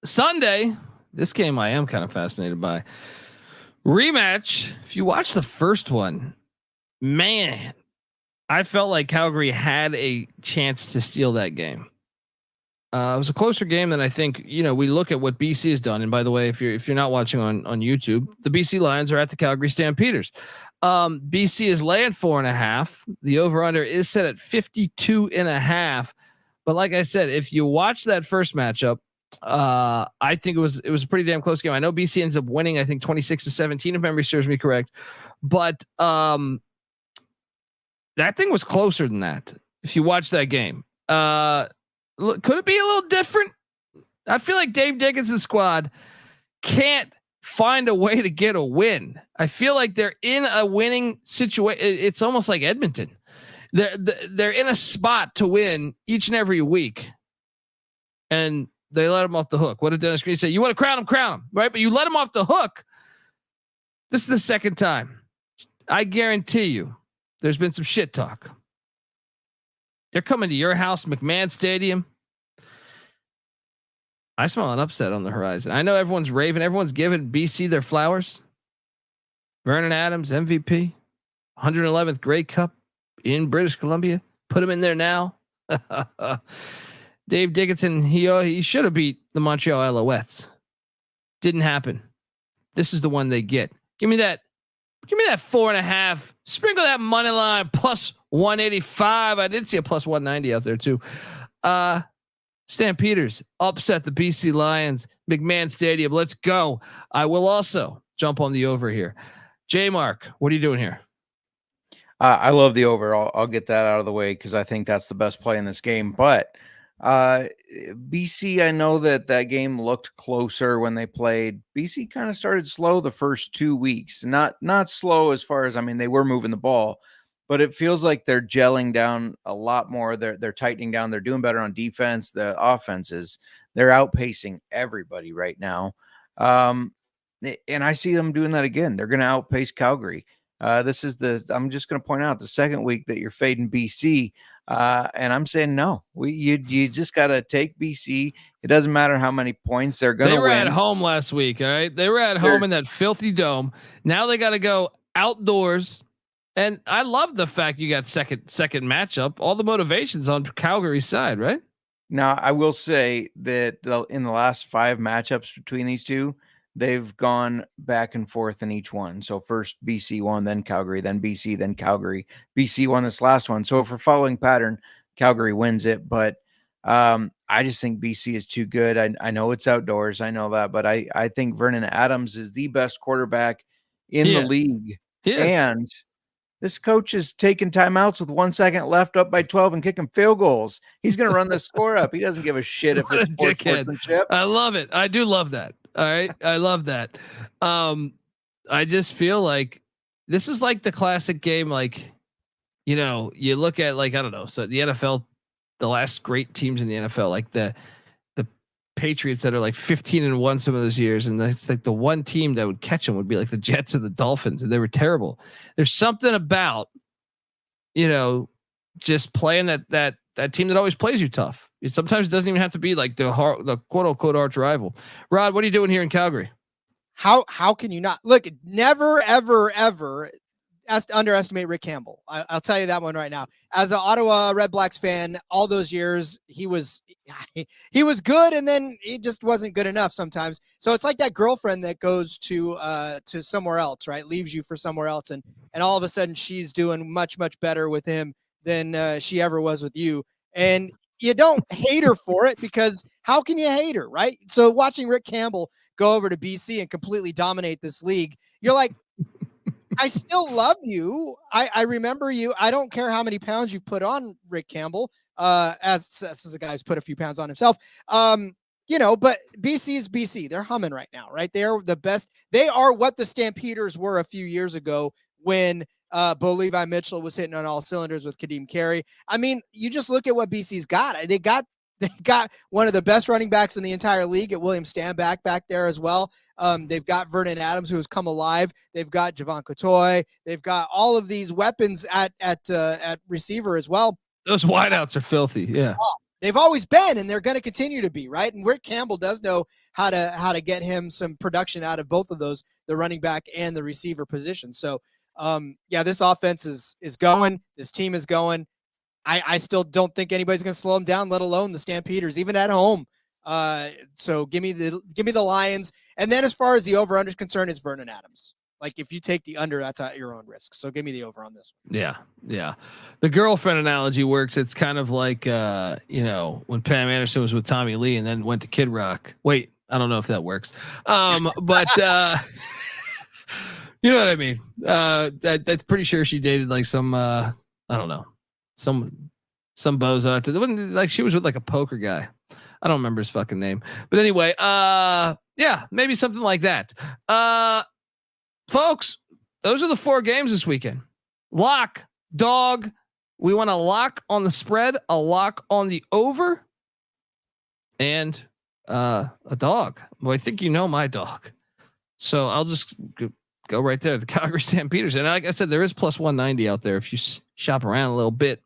Sunday, this game I am kind of fascinated by. Rematch. If you watch the first one, man, I felt like Calgary had a chance to steal that game. It was a closer game than I think. We look at what BC has done. And by the way, if you're not watching on YouTube, the BC Lions are at the Calgary Stampeders. BC is laying 4.5. The over under is set at 52.5. But like I said, if you watch that first matchup, I think it was a pretty damn close game. I know BC ends up winning, I think 26-17, if memory serves me correct. But that thing was closer than that. If you watch that game, could it be a little different? I feel like Dave Dickens' squad can't find a way to get a win. I feel like they're in a winning situation. It's almost like Edmonton. They're in a spot to win each and every week, and they let him off the hook. What did Dennis Green say? You want to crown him, right? But you let him off the hook. This is the second time. I guarantee you there's been some shit talk. They're coming to your house, McMahon Stadium. I smell an upset on the horizon. I know everyone's raving. Everyone's giving BC their flowers. Vernon Adams, MVP, 111th Grey Cup in British Columbia. Put him in there now. Dave Dickinson, he should have beat the Montreal Alouettes. Didn't happen. This is the one they get. Give me that 4.5. Sprinkle that money line plus 185. I did see a plus 190 out there too. Stampeders upset the BC Lions, McMahon Stadium. Let's go. I will also jump on the over here. J Mark, what are you doing here? I love the over. I'll get that out of the way because I think that's the best play in this game. But BC, I know that game looked closer when they played. BC kind of started slow the first 2 weeks. Not slow as far as, I mean, they were moving the ball, but it feels like they're gelling down a lot more. They're tightening down. They're doing better on defense. The offenses, they're outpacing everybody right now. And I see them doing that again. They're going to outpace Calgary. This is I'm just going to point out the second week that you're fading BC. And I'm saying, no, you just got to take BC. It doesn't matter how many points they're going to win. They were at home last week. All right. They were at home in that filthy dome. Now they got to go outdoors. And I love the fact you got second matchup, all the motivations on Calgary's side, right? Now I will say that in the last 5 matchups between these two, they've gone back and forth in each one. So first BC won, then Calgary, then BC, then Calgary. BC won this last one. So if we're following pattern, Calgary wins it. But I just think BC is too good. I know it's outdoors. I know that. But I think Vernon Adams is the best quarterback in the league. And this coach is taking timeouts with 1 second left, up by 12 and kicking field goals. He's going to run the score up. He doesn't give a shit if it's sportsmanship. I love it. I do love that. All right. I love that. I just feel like this is like the classic game. Like, you know, you look at like, I don't know. So the NFL, the last great teams in the NFL, like the Patriots that are like 15-1 some of those years. And it's like the one team that would catch them would be like the Jets or the Dolphins. And they were terrible. There's something about, you know, just playing that team that always plays you tough. It sometimes doesn't even have to be like the quote unquote arch rival. Rod, what are you doing here in Calgary? How can you not look? Never, ever underestimate Rick Campbell. I'll tell you that one right now. As an Ottawa Red Blacks fan, all those years he was good, and then he just wasn't good enough sometimes. So it's like that girlfriend that goes to somewhere else, right? Leaves you for somewhere else, and all of a sudden she's doing much better with him than she ever was with you. And you don't hate her for it, because how can you hate her, right? So watching Rick Campbell go over to BC and completely dominate this league, you're like, I still love you. I remember you. I don't care how many pounds you've put on, Rick Campbell, as a guy who's put a few pounds on himself. You know, but BC is BC. They're humming right now, right? They are the best. They are what the Stampeders were a few years ago when Bo Levi Mitchell was hitting on all cylinders with Kadeem Carey. I mean, you just look at what BC's got. They got one of the best running backs in the entire league at William Stanback back there as well. They've got Vernon Adams, who has come alive. They've got Javon Cotoy. They've got all of these weapons at receiver as well. Those wideouts are filthy. Yeah. They've always been, and they're going to continue to be, right? And Rick Campbell does know how to get him some production out of both of those, the running back and the receiver position. So, yeah, this offense is going. This team is going. I still don't think anybody's going to slow them down, let alone the Stampeders, even at home. So give me the Lions. And then as far as the over-under is concerned, it's Vernon Adams. Like, if you take the under, that's at your own risk. So give me the over on this one. Yeah. The girlfriend analogy works. It's kind of like, you know, when Pam Anderson was with Tommy Lee and then went to Kid Rock. Wait, I don't know if that works. But you know what I mean? That's pretty sure she dated like some, I don't know, some bozo. Like she was with like a poker guy. I don't remember his fucking name, but anyway, yeah, maybe something like that. Folks, those are the 4 games this weekend. Lock, dog. We want a lock on the spread, a lock on the over, and a dog. Well, I think you know my dog, so I'll just go right there. The Calgary Stampeders, and like I said, there is plus 190 out there if you shop around a little bit.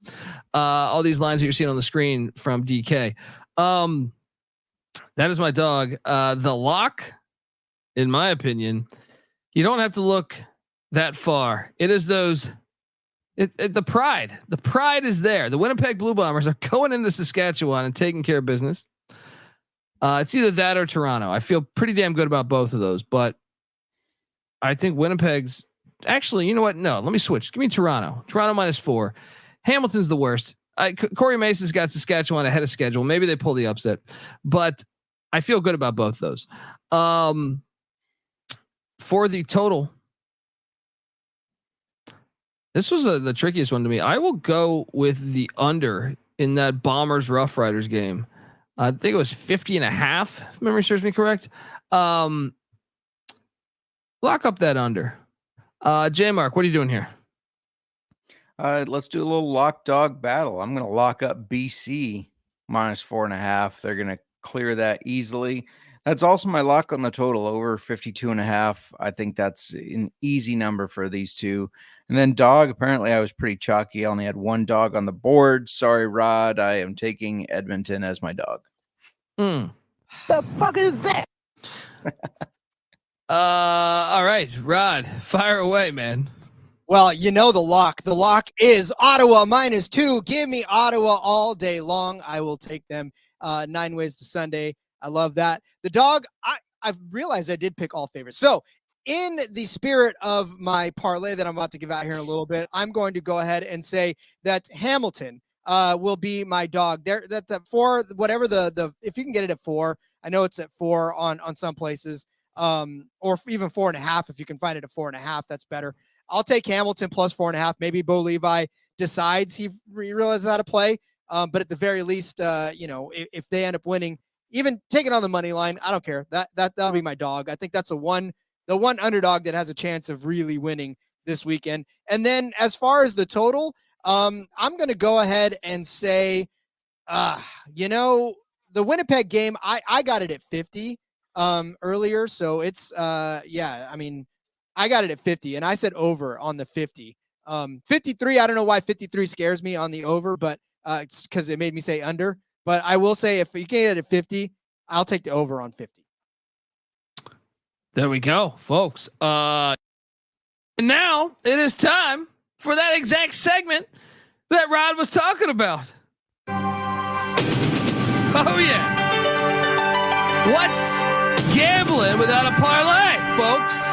all these lines that you're seeing on the screen from DK. That is my dog. The lock, in my opinion, you don't have to look that far. It is those. The pride. The pride is there. The Winnipeg Blue Bombers are going into Saskatchewan and taking care of business. It's either that or Toronto. I feel pretty damn good about both of those, but I think Winnipeg's actually, you know what? No, let me switch. Give me Toronto. Toronto -4. Hamilton's the worst. Corey Mason's got Saskatchewan ahead of schedule. Maybe they pull the upset, but I feel good about both those. For the total, this was the trickiest one to me. I will go with the under in that Bombers Rough Riders game. I think it was 50.5. If memory serves me correct. Lock up that under. J Mark, what are you doing here? Let's do a little lock dog battle. I'm going to lock up BC -4.5. They're going to clear that easily. That's also my lock on the total, over 52.5. I think that's an easy number for these two. And then dog, apparently I was pretty chalky. I only had one dog on the board. Sorry, Rod. I am taking Edmonton as my dog. The fuck is that? All right, Rod, fire away, man. Well, you know the lock. The lock is Ottawa -2. Give me Ottawa all day long. I will take them 9 ways to Sunday. I love that. The dog, I've realized I did pick all favorites. So in the spirit of my parlay that I'm about to give out here in a little bit, I'm going to go ahead and say that Hamilton will be my dog there. That the 4, whatever the if you can get it at 4, I know it's at 4 on some places, or even 4.5. If you can find it at 4.5, that's better. I'll take Hamilton plus 4.5. Maybe Bo Levi decides he realizes how to play. But at the very least, if they end up winning, even taking on the money line, I don't care. That'll be my dog. I think that's the one underdog that has a chance of really winning this weekend. And then as far as the total, I'm going to go ahead and say, the Winnipeg game, I got it at 50 earlier. So it's, I got it at 50 and I said over on the 50. 53, I don't know why 53 scares me on the over, but it's because it made me say under. But I will say if you can get it at 50, I'll take the over on 50. There we go, folks. And now it is time for that exact segment that Rod was talking about. Oh yeah. What's gambling without a parlay, folks?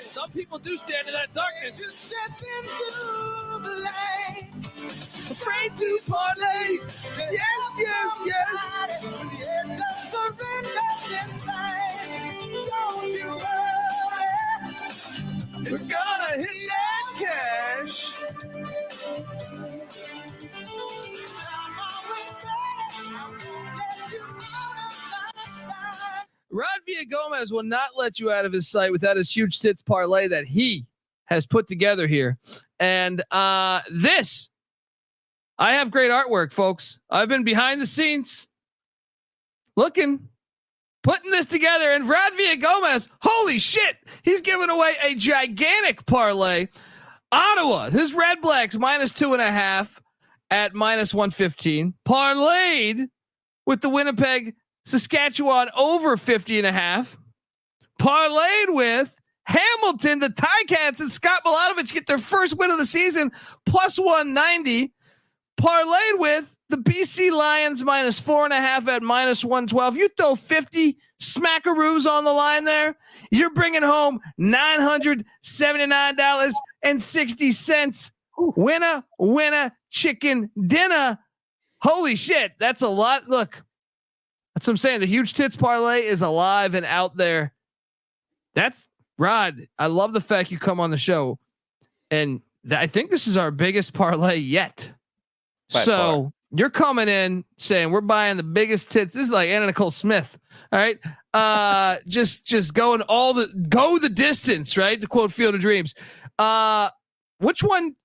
Some people do stand in that darkness. Afraid to parlay. Yes, yes, yes. We're gonna hit that cash. Rod Villagomez will not let you out of his sight without his huge tits parlay that he has put together here. And I have great artwork, folks. I've been behind the scenes putting this together. And Rod Villagomez, holy shit, he's giving away a gigantic parlay. Ottawa, his Red Blacks -2.5 at -115, parlayed with the Winnipeg Saskatchewan over 50.5, parlayed with Hamilton, the Ticats and Scott Milanovich get their first win of the season +190, parlayed with the BC Lions -4.5 at -112. You throw 50 smackaroos on the line there, you're bringing home $979.60. Winner chicken dinner. Holy shit, that's a lot. Look, that's what I'm saying. The huge tits parlay is alive and out there. That's Rod. I love the fact you come on the show, and I think this is our biggest parlay yet. By so far. You're coming in saying we're buying the biggest tits. This is like Anna Nicole Smith. All right. Just going go the distance, right? To quote Field of Dreams. Which one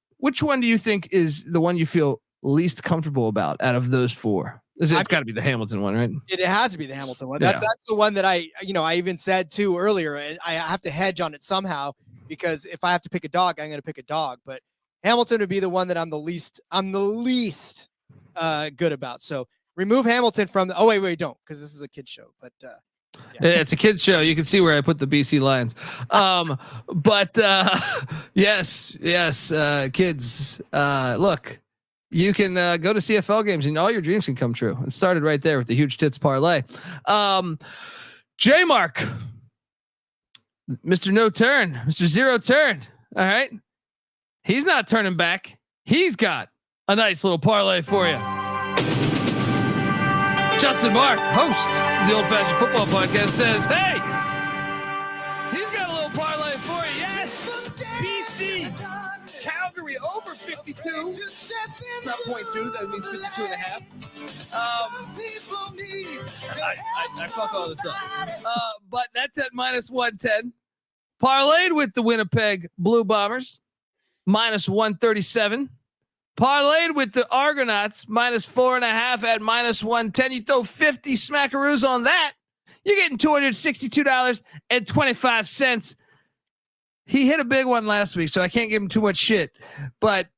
do you think is the one you feel least comfortable about out of those 4? It's got to be the Hamilton one, right? It has to be the Hamilton one. Yeah. That's the one that I even said too earlier. I have to hedge on it somehow. because if I have to pick a dog, I'm going to pick a dog. But Hamilton would be the one that I'm the least good about. So remove Hamilton from the. Oh wait, don't, because this is a kid show. But it's a kid's show. You can see where I put the BC Lions. But yes, kids. Look, you can go to CFL games and all your dreams can come true. It started right there with the huge tits parlay. J Mark, Mr. No Turn, Mr. Zero Turn. All right, he's not turning back. He's got a nice little parlay for you. Justin Mark, host of the Old Fashioned Football Podcast, says, "Hey, he's got a little parlay for you." Yes, BC, Calgary over 52. It's not 0.2. That means 52 and a half. I fuck all this up. But that's at -110. Parlayed with the Winnipeg Blue Bombers, -137. Parlayed with the Argonauts, -4.5 at -110. You throw 50 smackaroos on that, you're getting $262.25. He hit a big one last week, so I can't give him too much shit. But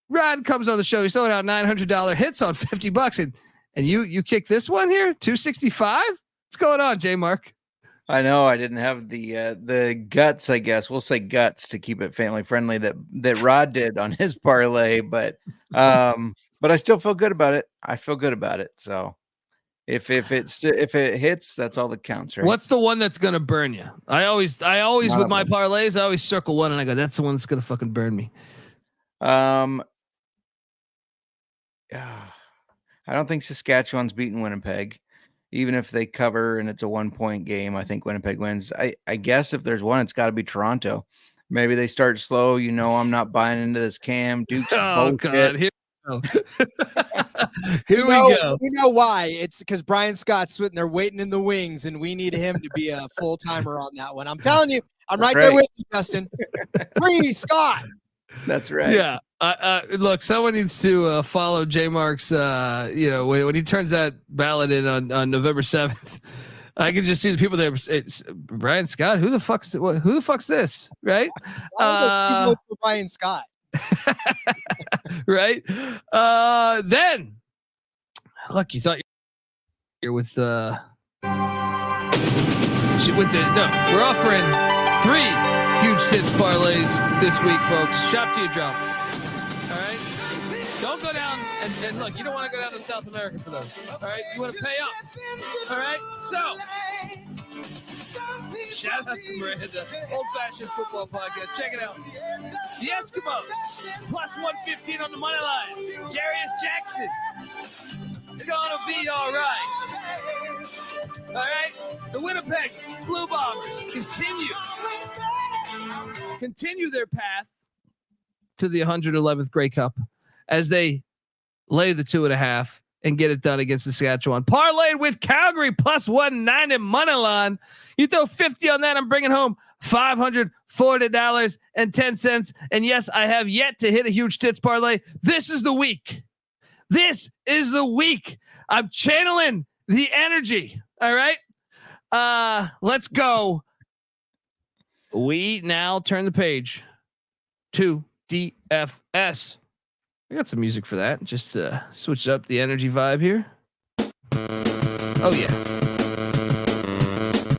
Rod comes on the show. He's throwing out $900 hits on $50, and you kick this one here, 265. What's going on, J Mark? I know I didn't have the guts, I guess we'll say guts to keep it family friendly that Rod did on his parlay, but I still feel good about it. I feel good about it. So if it hits, that's all that counts, right? What's the one that's gonna burn you? I always with my parlays, I always circle one and I go, that's the one that's gonna fucking burn me. I don't think Saskatchewan's beating Winnipeg. Even if they cover and it's a 1-point game, I think Winnipeg wins. I guess if there's one, it's got to be Toronto. Maybe they start slow. I'm not buying into this Cam Duke's bullshit. God, here we go. Here we go. We know why. It's because Brian Scott's sitting there waiting in the wings, and we need him to be a full timer on that one. I'm telling you, I'm right there with you, Justin. Free Scott. That's right. Yeah. Look, someone needs to follow J Mark's. When he turns that ballot in on November 7th, I can just see the people there. It's Brian Scott. Who the fuck's this? Right? Brian Scott. Right. Then, look, you thought you're with we're offering 3 huge hits parlays this week, folks. Shop till you drop. All right. Don't go down and look. You don't want to go down to South America for those. All right. You want to pay up. All right. So, shout out to Miranda, Old Fashioned Football Podcast. Check it out. The Eskimos +115 on the money line. Jarius Jackson. It's gonna be all right. All right. The Winnipeg Blue Bombers continue their path to the 111th Grey Cup as they lay the 2.5 and get it done against Saskatchewan. Parlayed with Calgary +190 money line. You throw 50 on that, I'm bringing home $540.10. And yes, I have yet to hit a huge tits parlay. This is the week. I'm channeling the energy. All right. Let's go. We now turn the page to DFS. I got some music for that. Just switch up the energy vibe here. Oh yeah.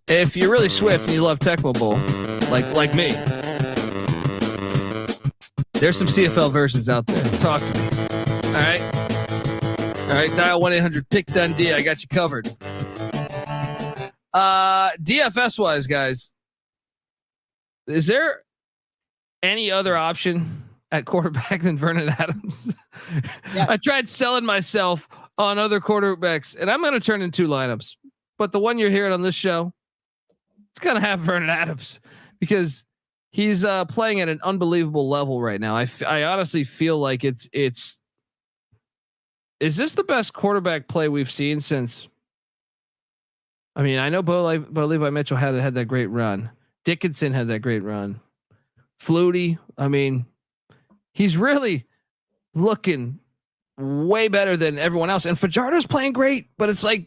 If you're really swift and you love Tecmo Bowl, like me, there's some CFL versions out there. Talk to me. All right. Dial 1-800-PICK-DUNDEE. I got you covered. DFS wise, guys, is there any other option at quarterback than Vernon Adams? Yes. I tried selling myself on other quarterbacks, and I'm going to turn in 2 lineups. But the one you're hearing on this show, it's going to have Vernon Adams because he's playing at an unbelievable level right now. I honestly feel like it's. Is this the best quarterback play we've seen since? I mean, I know Bo Levi Mitchell had that great run. Dickinson had that great run. Flutie, I mean, he's really looking way better than everyone else. And Fajardo's playing great, but it's like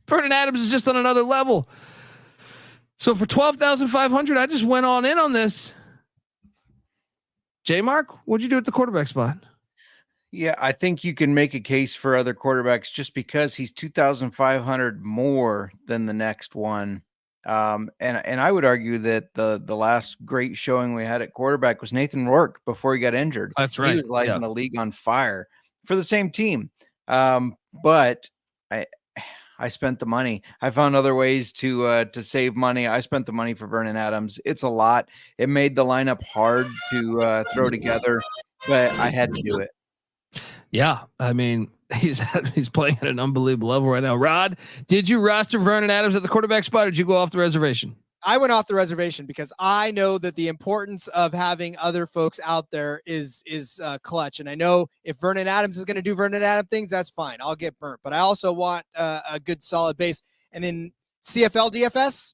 Vernon Adams is just on another level. So for 12,500, I just went on in on this. J Mark, what'd you do at the quarterback spot? Yeah, I think you can make a case for other quarterbacks just because he's 2,500 more than the next one. And I would argue that the last great showing we had at quarterback was Nathan Rourke before he got injured. That's right. He was lighting the league on fire for the same team. But I spent the money. I found other ways to save money. I spent the money for Vernon Adams. It's a lot. It made the lineup hard to throw together, but I had to do it. Yeah, I mean, he's playing at an unbelievable level right now. Rod, did you roster Vernon Adams at the quarterback spot, or did you go off the reservation? I went off the reservation because I know that the importance of having other folks out there is clutch. And I know if Vernon Adams is going to do Vernon Adams things, that's fine. I'll get burnt. But I also want a good solid base. And in CFL DFS,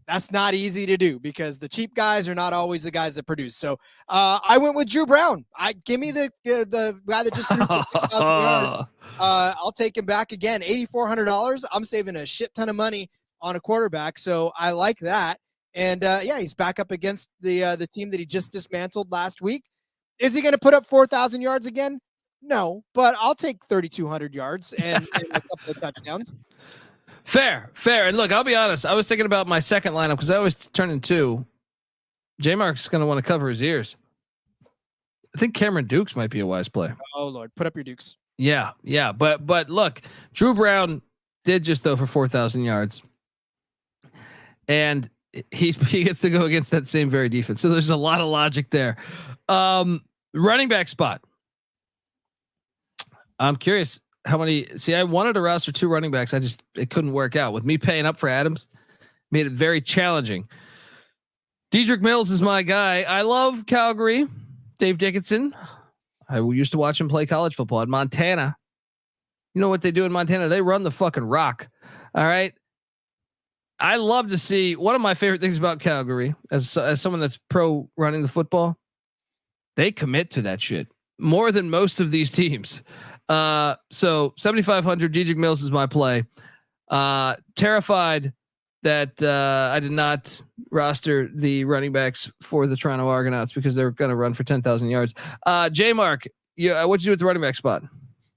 that's not easy to do because the cheap guys are not always the guys that produce. So I went with Drew Brown. Give me the guy that just threw 6,000 yards. I'll take him back again. $8,400. I'm saving a shit ton of money on a quarterback. So I like that. And he's back up against the team that he just dismantled last week. Is he going to put up 4,000 yards again? No, but I'll take 3,200 yards and a couple of touchdowns. Fair. And look, I'll be honest. I was thinking about my second lineup because I always turn in two. J Mark's going to want to cover his ears. I think Cameron Dukes might be a wise play. Oh Lord, put up your Dukes. Yeah. But look, Drew Brown did just throw for 4,000 yards, and he gets to go against that same very defense. So there's a lot of logic there. Running back spot. I'm curious. How many? See, I wanted to roster 2 running backs. It couldn't work out with me paying up for Adams. Made it very challenging. Dedrick Mills is my guy. I love Calgary. Dave Dickinson. I used to watch him play college football at Montana. You know what they do in Montana? They run the fucking rock. All right. I love to see, one of my favorite things about Calgary as someone that's pro running the football, they commit to that shit more than most of these teams. So 7,500 Dedrick Mills is my play. Terrified that I did not roster the running backs for the Toronto Argonauts because they're going to run for 10,000 yards. J Mark, what'd you do at the running back spot?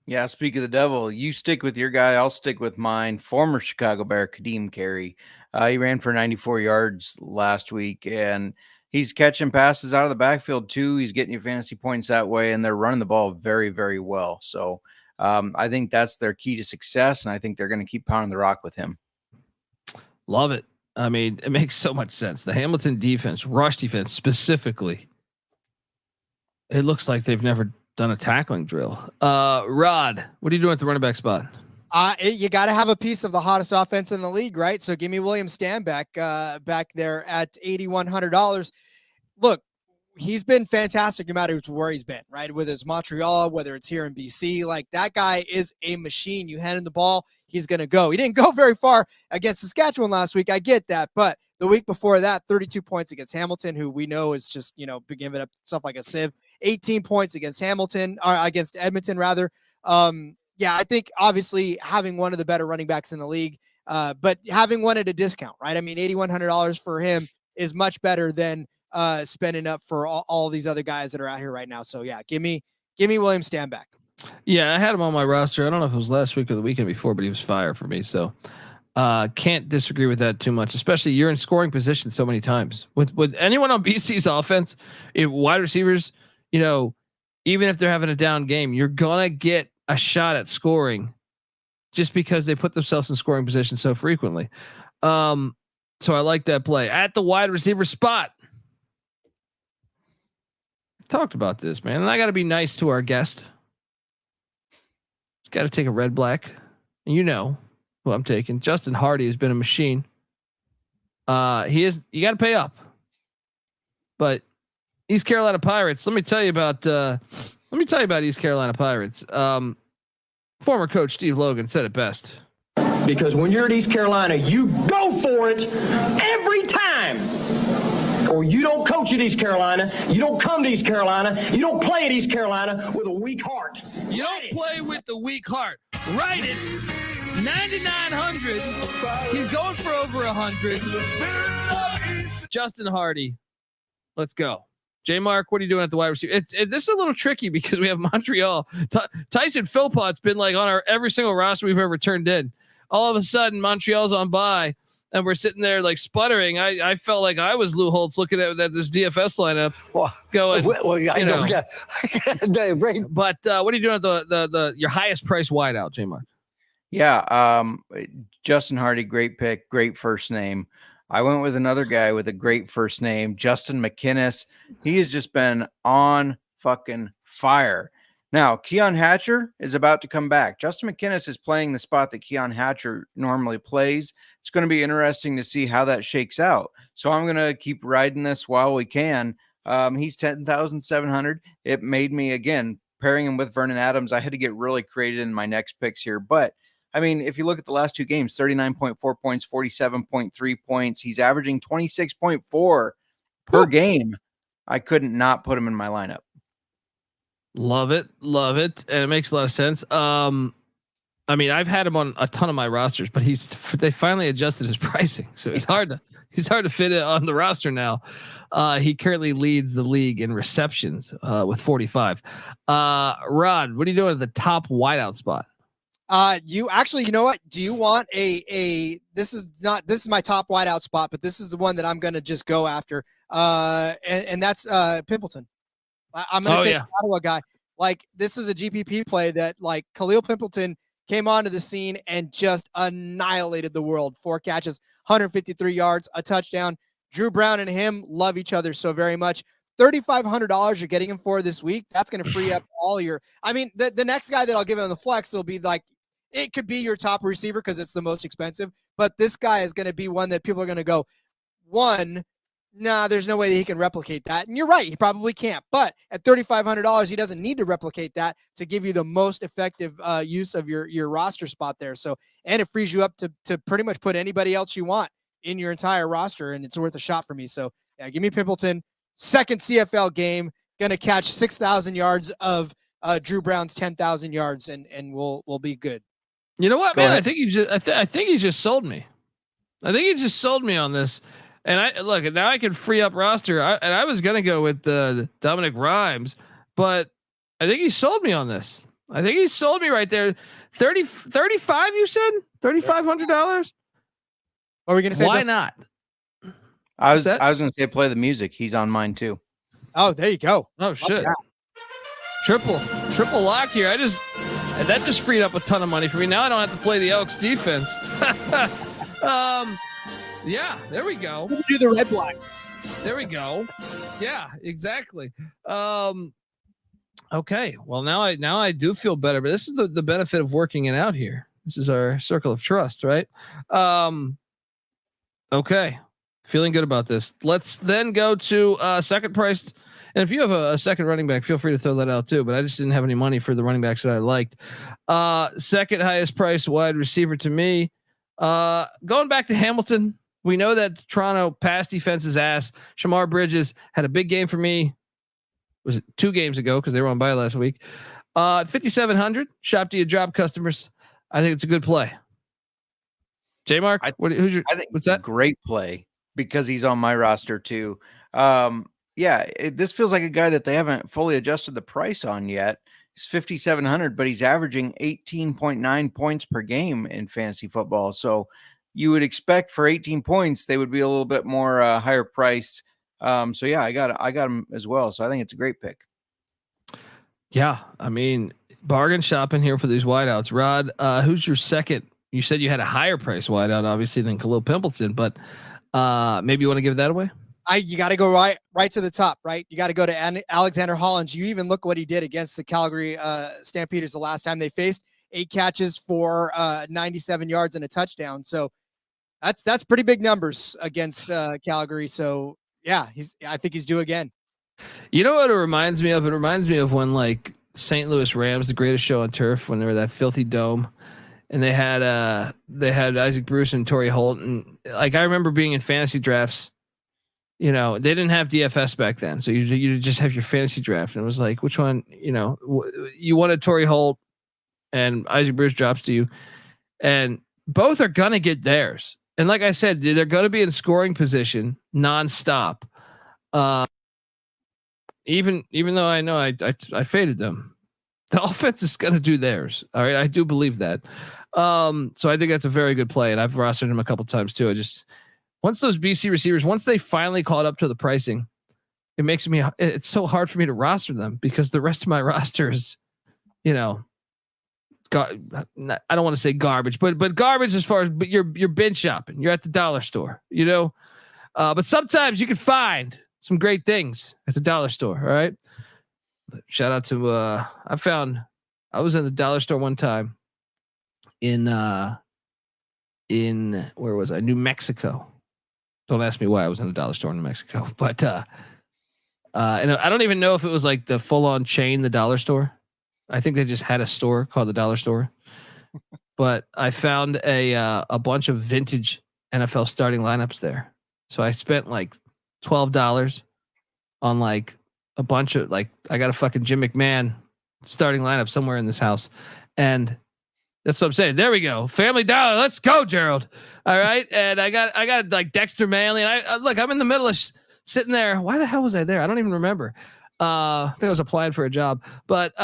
Yeah, speak of the devil. You stick with your guy. I'll stick with mine. Former Chicago Bear, Kadeem Carey. He ran for 94 yards last week, and he's catching passes out of the backfield too. He's getting you fantasy points that way, and they're running the ball very, very well. So I think that's their key to success, and I think they're going to keep pounding the rock with him. Love it. I mean, it makes so much sense. The Hamilton defense, rush defense specifically, it looks like they've never done a tackling drill. Rod, what are you doing at the running back spot? You got to have a piece of the hottest offense in the league, right? So give me William Stanback back there at $8,100. Look, he's been fantastic no matter where he's been, right? Whether it's Montreal, whether it's here in BC, like that guy is a machine. You hand him the ball, he's going to go. He didn't go very far against Saskatchewan last week. I get that. But the week before that, 32 points against Hamilton, who we know is just, giving up stuff like a sieve. 18 points against Hamilton, or against Edmonton rather. I think obviously having one of the better running backs in the league, but having one at a discount, right? I mean, $8,100 for him is much better than spending up for all these other guys that are out here right now. So yeah, give me William Stanback. Yeah, I had him on my roster. I don't know if it was last week or the weekend before, but he was fire for me. So can't disagree with that too much, especially you're in scoring position so many times with anyone on BC's offense, wide receivers, even if they're having a down game, you're going to get a shot at scoring just because they put themselves in scoring position so frequently. So I like that play at the wide receiver spot. Talked about this, man. And I got to be nice to our guest. Got to take a red, black. And you know who I'm taking. Justin Hardy has been a machine. You got to pay up, but East Carolina Pirates. Let me tell you about East Carolina Pirates. Former coach Steve Logan said it best. Because when you're at East Carolina, you go for it every time. Or you don't coach at East Carolina. You don't come to East Carolina. You don't play at East Carolina with a weak heart. You don't play with the weak heart. Write it. 9,900. He's going for over 100. Justin Hardy. Let's go. J Mark, what are you doing at the wide receiver? This is a little tricky because we have Montreal. Tyson Philpott's been like on our every single roster we've ever turned in. All of a sudden, Montreal's on bye, and we're sitting there like sputtering. I felt like I was Lou Holtz looking at this DFS lineup, going. But what are you doing at the your highest price wideout, J Mark? Yeah, Justin Hardy, great pick, great first name. I went with another guy with a great first name, Justin McInnis. He has just been on fucking fire. Now, Keon Hatcher is about to come back. Justin McInnis is playing the spot that Keon Hatcher normally plays. It's going to be interesting to see how that shakes out. So I'm going to keep riding this while we can. He's 10,700. It made me, again, pairing him with Vernon Adams. I had to get really creative in my next picks here. But, I mean, if you look at the last two games, 39.4 points, 47.3 points. He's averaging 26.4 per game. I couldn't not put him in my lineup. Love it. And it makes a lot of sense. I mean, I've had him on a ton of my rosters, but they finally adjusted his pricing. So it's hard to fit it on the roster now. He currently leads the league in receptions with 45. Rod, what are you doing at the top wideout spot? You know what? Do you want this is my top wideout spot, but this is the one that I'm going to just go after. And that's Pimpleton. I'm going to take the Ottawa guy. Like, this is a GPP play that, like, Khalil Pimpleton came onto the scene and just annihilated the world. 4 catches, 153 yards, a touchdown. Drew Brown and him love each other so very much. $3,500 you're getting him for this week. That's going to free up all your. I mean, the next guy that I'll give him the flex will be like, it could be your top receiver because it's the most expensive. But this guy is going to be one that people are going to go, there's no way that he can replicate that. And you're right, he probably can't. But at $3,500, he doesn't need to replicate that to give you the most effective use of your roster spot there. So, and it frees you up to pretty much put anybody else you want in your entire roster, and it's worth a shot for me. So, yeah, give me Pimpleton. Second CFL game, gonna catch 6,000 yards of Drew Brown's 10,000 yards, and we'll be good. You know what, man? I think I think he just sold me. I think he just sold me on this. And now I can free up roster. I was going to go with Dominic Rhymes, but I think he sold me on this. I think he sold me right there. 35, you said $3,500. What are we going to say? Why not? I was going to say, play the music. He's on mine too. Oh, there you go. Oh shit. Triple lock here. And that just freed up a ton of money for me. Now I don't have to play the Elks defense. Yeah, there we go. We can do the Red Blacks. There we go. Yeah, exactly. Okay. Well, now I do feel better, but this is the benefit of working it out here. This is our circle of trust, right? Okay. Feeling good about this. Let's then go to second priced. And if you have a second running back, feel free to throw that out too. But I just didn't have any money for the running backs that I liked. Second highest priced wide receiver to me. Going back to Hamilton. We know that Toronto pass defense is ass. Shamar Bridges had a big game for me. Was it 2 games ago? Cause they were on bye last week. 5,700 shop to your drop customers. I think it's a good play. J Mark, what's that? Great play because he's on my roster too. This feels like a guy that they haven't fully adjusted the price on yet. He's 5,700, but he's averaging 18.9 points per game in fantasy football. So you would expect for 18 points, they would be a little bit more higher priced. I got him as well. So I think it's a great pick. Yeah. I mean, bargain shopping here for these wideouts. Rod, who's your second? You said you had a higher price wideout, obviously, than Khalil Pimpleton, but maybe you want to give that away? You got to go right to the top, right? You got to go to Alexander Hollins. You even look what he did against the Calgary Stampeders the last time they faced. 8 catches for 97 yards and a touchdown. So that's pretty big numbers against Calgary. So yeah, I think he's due again. You know what it reminds me of? It reminds me of when like St. Louis Rams, the greatest show on turf, when they were that filthy dome, and they had Isaac Bruce and Torrey Holt, and like I remember being in fantasy drafts. You know, they didn't have DFS back then, so you just have your fantasy draft, and it was like, which one? You know, you wanted Torrey Holt, and Isaac Bruce drops to you. and both are gonna get theirs. And like I said, they're gonna be in scoring position nonstop. Even though I know I faded them, the offense is gonna do theirs. All right, I do believe that. So I think that's a very good play, and I've rostered him a couple times too. I just once those BC receivers, once they finally caught up to the pricing, it makes me. It's so hard for me to roster them because the rest of my roster is, you know, I don't want to say garbage, but garbage as far as but you're bin shopping. You're at the dollar store, you know. But sometimes you can find some great things at the dollar store. All right. Shout out to I was in the dollar store one time in where was I? New Mexico. Don't ask me why I was in the dollar store in New Mexico, but and I don't even know if it was like the full on chain, the dollar store. I think they just had a store called the dollar store, but I found a bunch of vintage NFL starting lineups there. So I spent like $12 on like a bunch of like, I got a fucking Jim McMahon starting lineup somewhere in this house. And that's what I'm saying. There we go. Family Dollar. Let's go, Gerald. All right. And I got like Dexter Manley, and I look, I'm in the middle of sitting there. Why the hell was I there? I don't even remember. I think I was applying for a job, but they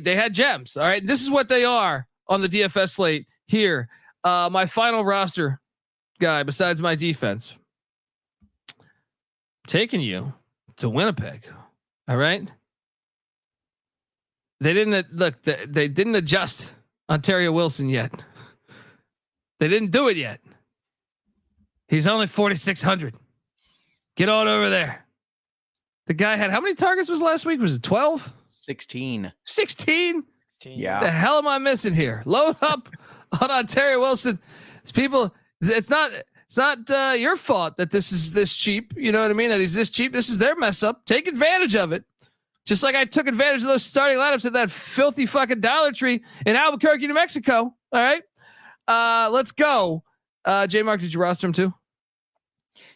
had gems. All right. This is what they are on the DFS slate here. My final roster guy, besides my defense, taking you to Winnipeg. All right. They didn't look. They didn't adjust Ontario Wilson yet. They didn't do it yet. He's only 4,600. Get on over there. The guy had how many targets was last week? Was it 12? 16. 16? Yeah. The hell am I missing here? Load up on Ontario Wilson. It's people. It's not your fault that this is this cheap. You know what I mean? That he's this cheap. This is their mess up. Take advantage of it. Just like I took advantage of those starting lineups at that filthy fucking Dollar Tree in Albuquerque, New Mexico. All right. Let's go. J Mark, did you roster him too?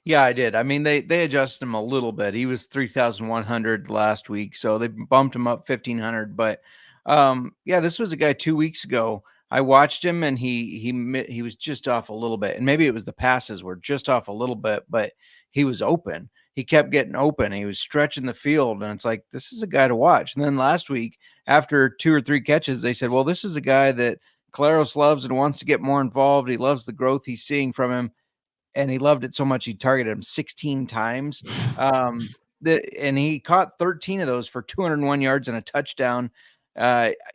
Yeah, I did. I mean, they adjusted him a little bit. He was 3,100 last week, so they bumped him up 1,500. But yeah, this was a guy 2 weeks ago. I watched him, and he was just off a little bit, and maybe it was the passes were just off a little bit, but he was open. He kept getting open. He was stretching the field, and it's like, this is a guy to watch. And then last week, after 2 or 3 catches, they said, well, this is a guy that Claros loves and wants to get more involved. He loves the growth he's seeing from him. And he loved it so much he targeted him 16 times. And he caught 13 of those for 201 yards and a touchdown.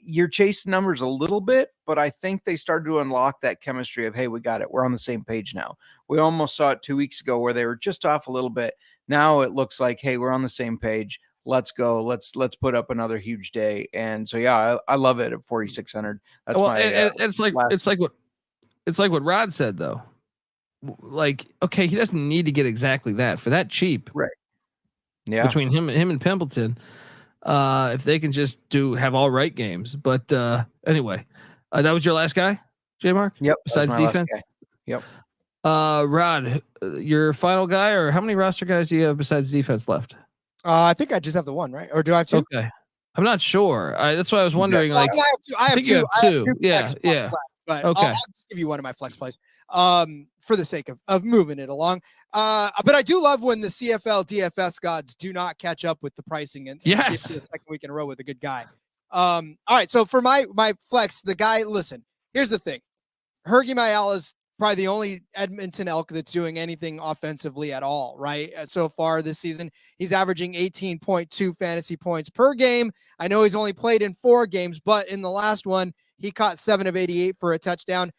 You're chasing numbers a little bit, but I think they started to unlock that chemistry of, hey, we got it. We're on the same page now. We almost saw it 2 weeks ago where they were just off a little bit. Now it looks like, hey, we're on the same page. Let's go. Let's put up another huge day. And so, yeah, I love it at 4,600. That's it's like what Rod said though. Like, okay, he doesn't need to get exactly that for that cheap, right? Yeah, between him and Pimpleton, if they can just have all right games. But anyway, that was your last guy, J Mark. Yep. Besides defense. Yep. Rod, your final guy, or how many roster guys do you have besides defense left? I think I just have the one, right? Or do I have 2? Okay, I'm not sure. That's why I was wondering. Like, I have two. You have two. Yeah. Left, but okay. I'll just give you one of my flex plays. For the sake of moving it along. But I do love when the CFL DFS gods do not catch up with the pricing and yes, the second week in a row with a good guy. All right. So for my flex, the guy, listen, here's the thing. Hergy Mayala's probably the only Edmonton Elk that's doing anything offensively at all, right? So far this season, he's averaging 18.2 fantasy points per game. I know he's only played in 4 games, but in the last one, he caught 7 of 88 for a touchdown.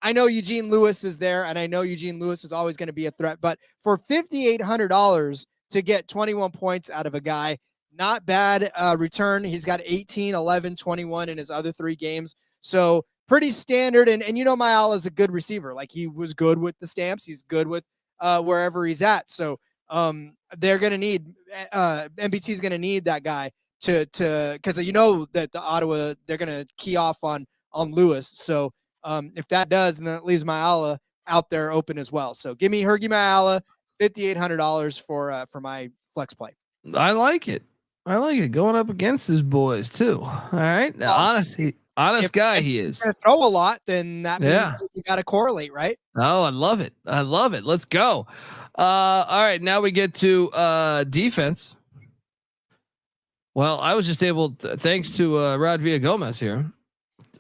I know Eugene Lewis is there, and I know Eugene Lewis is always going to be a threat, but for $5,800 to get 21 points out of a guy, not bad return. He's got 18, 11, 21 in his other 3 games. So pretty standard. And you know, Mayala is a good receiver. Like, he was good with the stamps. He's good with wherever he's at. So they're going to need, NBT is going to need that guy because you know that the Ottawa, they're going to key off on Lewis. So if that does, and then it leaves Mayala out there open as well. So give me Hergy Mayala, $5,800 for my flex play. I like it. Going up against his boys too. All right. Now, honestly, Honest if guy he he's is. going to throw a lot, then that means Yeah. that you got to correlate, right? Oh, I love it. I love it. Let's go. All right, now we get to defense. Well, I was just able to, thanks to Rod Villagomez here.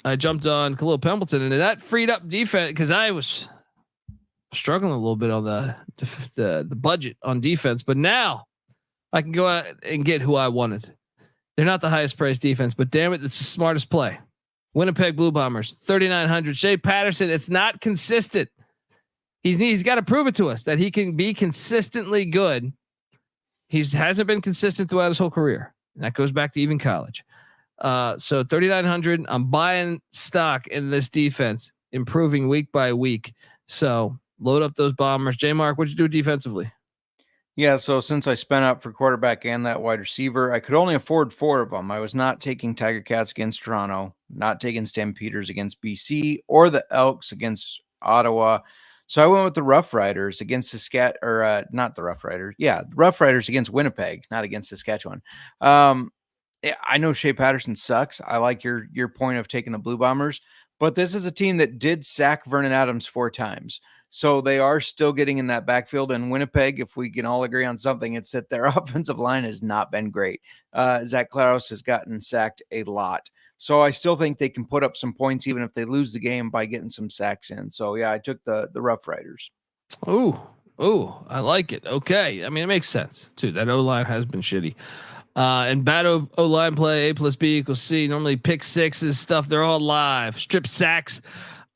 I jumped on Khalil Pendleton, and that freed up defense because I was struggling a little bit on the budget on defense, but now I can go out and get who I wanted. They're not the highest priced defense, but damn it, it's the smartest play. Winnipeg Blue Bombers, 3,900. Shea Patterson, it's not consistent. He's got to prove it to us that he can be consistently good. Hasn't been consistent throughout his whole career. And that goes back to even college. So 3,900. I'm buying stock in this defense, improving week by week. So load up those Bombers. J Mark, what'd you do defensively? Yeah, so since I spent up for quarterback and that wide receiver, I could only afford 4 of them. I was not taking Tiger Cats against Toronto, not taking Stampeders against BC, or the Elks against Ottawa. So I went with the Rough Riders against not the Rough Riders. Yeah, Rough Riders against Winnipeg, not against Saskatchewan. I know Shea Patterson sucks. I like your point of taking the Blue Bombers, but this is a team that did sack Vernon Adams 4 times. So they are still getting in that backfield. And Winnipeg, if we can all agree on something, it's that their offensive line has not been great. Zach Klaus has gotten sacked a lot. So I still think they can put up some points, even if they lose the game, by getting some sacks in. So yeah, I took the Rough Riders. Ooh, I like it. Okay. I mean, it makes sense too. That O-line has been shitty. And bad O-line play, A+B=C. Normally pick sixes stuff. They're all live. Strip sacks.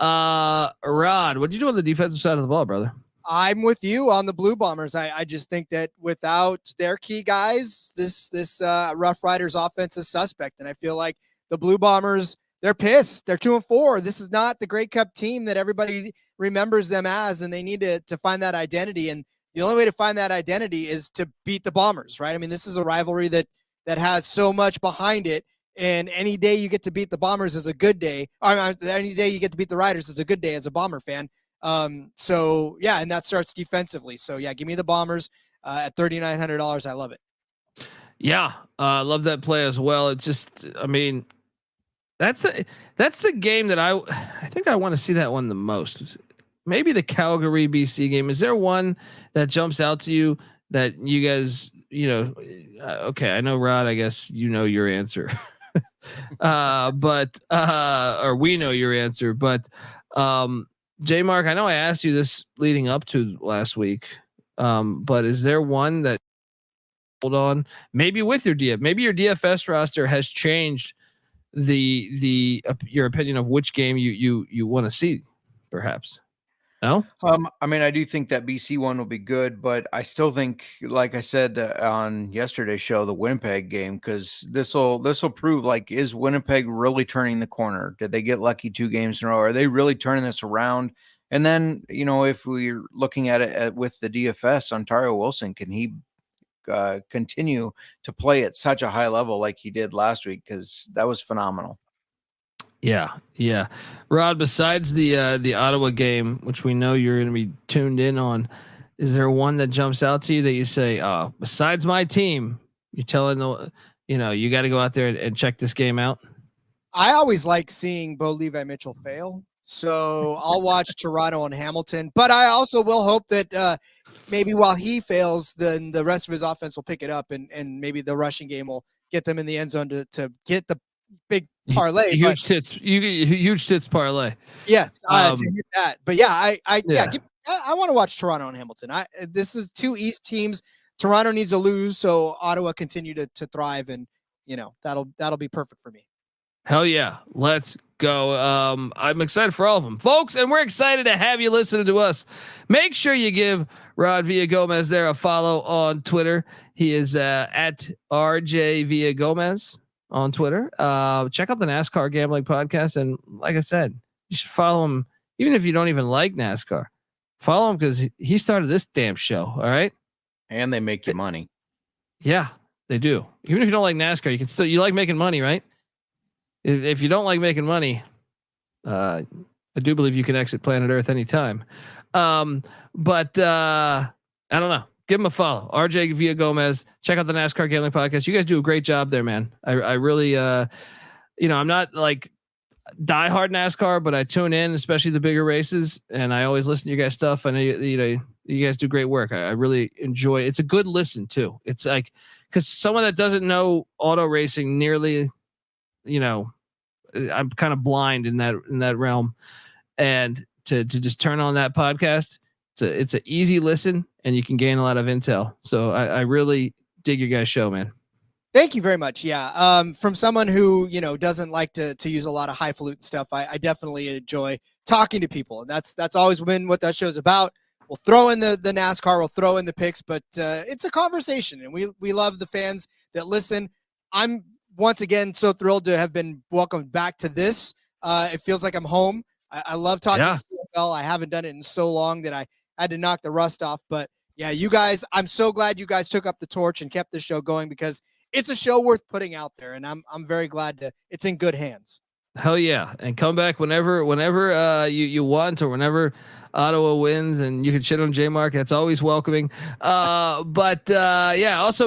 Rod, what'd you do on the defensive side of the ball, brother? I'm with you on the Blue Bombers. I just think that without their key guys, this Rough Riders offense is suspect. And I feel like the Blue Bombers, they're pissed. They're 2-4. This is not the Grey Cup team that everybody remembers them as, and they need to find that identity. And the only way to find that identity is to beat the Bombers, right? I mean, this is a rivalry that has so much behind it. And any day you get to beat the Bombers is a good day. Any day you get to beat the Riders is a good day as a Bomber fan. So yeah, and that starts defensively. So yeah, give me the Bombers at $3,900. I love it. Yeah, love that play as well. It just, I mean, that's the game that I think I want to see that one the most. Maybe the Calgary BC game. Is there one that jumps out to you that you guys, okay, I know Rod, I guess you know your answer. Or we know your answer, but J Mark, I know I asked you this leading up to last week. But is there one that hold on, maybe with your maybe your DFS roster has changed your opinion of which game you want to see, perhaps? No. I mean, I do think that BC one will be good, but I still think, like I said on yesterday's show, the Winnipeg game, because this will prove, like, is Winnipeg really turning the corner? Did they get lucky 2 games in a row? Are they really turning this around? And then, if we're looking at it with the DFS, Ontario Wilson, can he continue to play at such a high level like he did last week? Because that was phenomenal. Yeah. Rod, besides the Ottawa game, which we know you're going to be tuned in on, is there one that jumps out to you that you say, besides my team, you're telling you got to go out there and check this game out? I always like seeing Bo Levi Mitchell fail. So I'll watch Toronto and Hamilton, but I also will hope that maybe while he fails, then the rest of his offense will pick it up and maybe the rushing game will get them in the end zone to get the big parlay. Huge tits parlay. Yes, to hit that. But yeah, I want to watch Toronto and Hamilton. This is 2 East teams. Toronto needs to lose, so Ottawa continue to thrive, and that'll be perfect for me. Hell yeah, let's go. I'm excited for all of them, folks, and we're excited to have you listening to us. Make sure you give Rod Villagomez there a follow on Twitter. He is at RJ Villagomez on Twitter. Check out the NASCAR Gambling Podcast, and like I said, you should follow him even if you don't even like NASCAR. Follow him because he started this damn show. All right, and they make you money. Yeah, they do. Even if you don't like NASCAR, you like making money, right? If you don't like making money, I do believe you can exit planet Earth anytime. But I don't know. Give him a follow. RJ Villagomez. Check out the NASCAR Gambling Podcast. You guys do a great job there, man. I really, I'm not like diehard NASCAR, but I tune in, especially the bigger races, and I always listen to your guys' stuff. I know you guys do great work. I really enjoy it. It's a good listen too. It's like, because someone that doesn't know auto racing nearly, I'm kind of blind in that realm, and to just turn on that podcast, it's an easy listen, and you can gain a lot of intel. So I really dig your guys' show, man. Thank you very much. Yeah. From someone who, doesn't like to use a lot of highfalutin stuff, I definitely enjoy talking to people. And that's always been what that show's about. We'll throw in the NASCAR, we'll throw in the picks, but it's a conversation, and we love the fans that listen. I'm once again so thrilled to have been welcomed back to this. It feels like I'm home. I love talking CFL. I haven't done it in so long that I had to knock the rust off. But yeah, you guys, I'm so glad you guys took up the torch and kept this show going, because it's a show worth putting out there, and I'm very glad it's in good hands. Hell yeah. And come back whenever you want, or whenever Ottawa wins, and you can shit on J-Mark. That's always welcoming. Also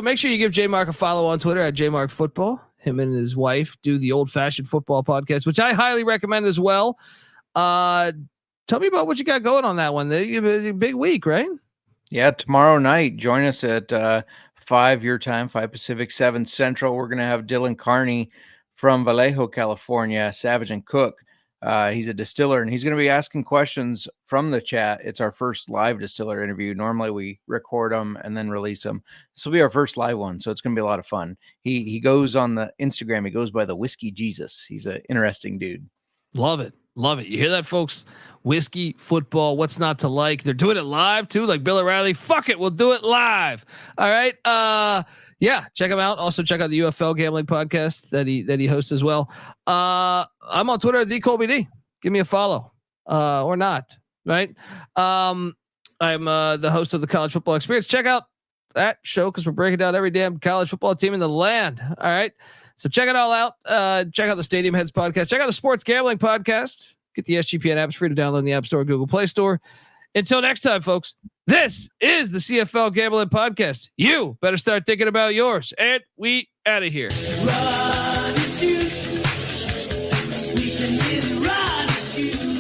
make sure you give J-Mark a follow on Twitter at JMark Football. Him and his wife do the Old Fashioned Football podcast, which I highly recommend as well. Tell me about what you got going on that one. The big week, right? Yeah. Tomorrow night, join us at 5 your time, 5 Pacific, 7 Central. We're going to have Dylan Carney from Vallejo, California, Savage and Cook. He's a distiller, and he's going to be asking questions from the chat. It's our first live distiller interview. Normally we record them and then release them. This will be our first live one, so it's going to be a lot of fun. He goes on the Instagram. He goes by the Whiskey Jesus. He's an interesting dude. Love it. Love it. You hear that, folks? Whiskey, football, what's not to like? They're doing it live too, like Bill O'Reilly. Fuck it, we'll do it live. All right. Check him out. Also check out the UFL gambling podcast that he hosts as well. I'm on Twitter at TheColbyD. Give me a follow. Or not. Right. I'm the host of the College Football Experience. Check out that show, because we're breaking down every damn college football team in the land. All right. So check it all out. Check out the Stadium Heads podcast. Check out the Sports Gambling podcast. Get the SGPN app. It's free to download in the App Store, Google Play Store. Until next time, folks, this is the CFL Gambling Podcast. You better start thinking about yours. And we out of here. Run and shoot. We can really run and shoot.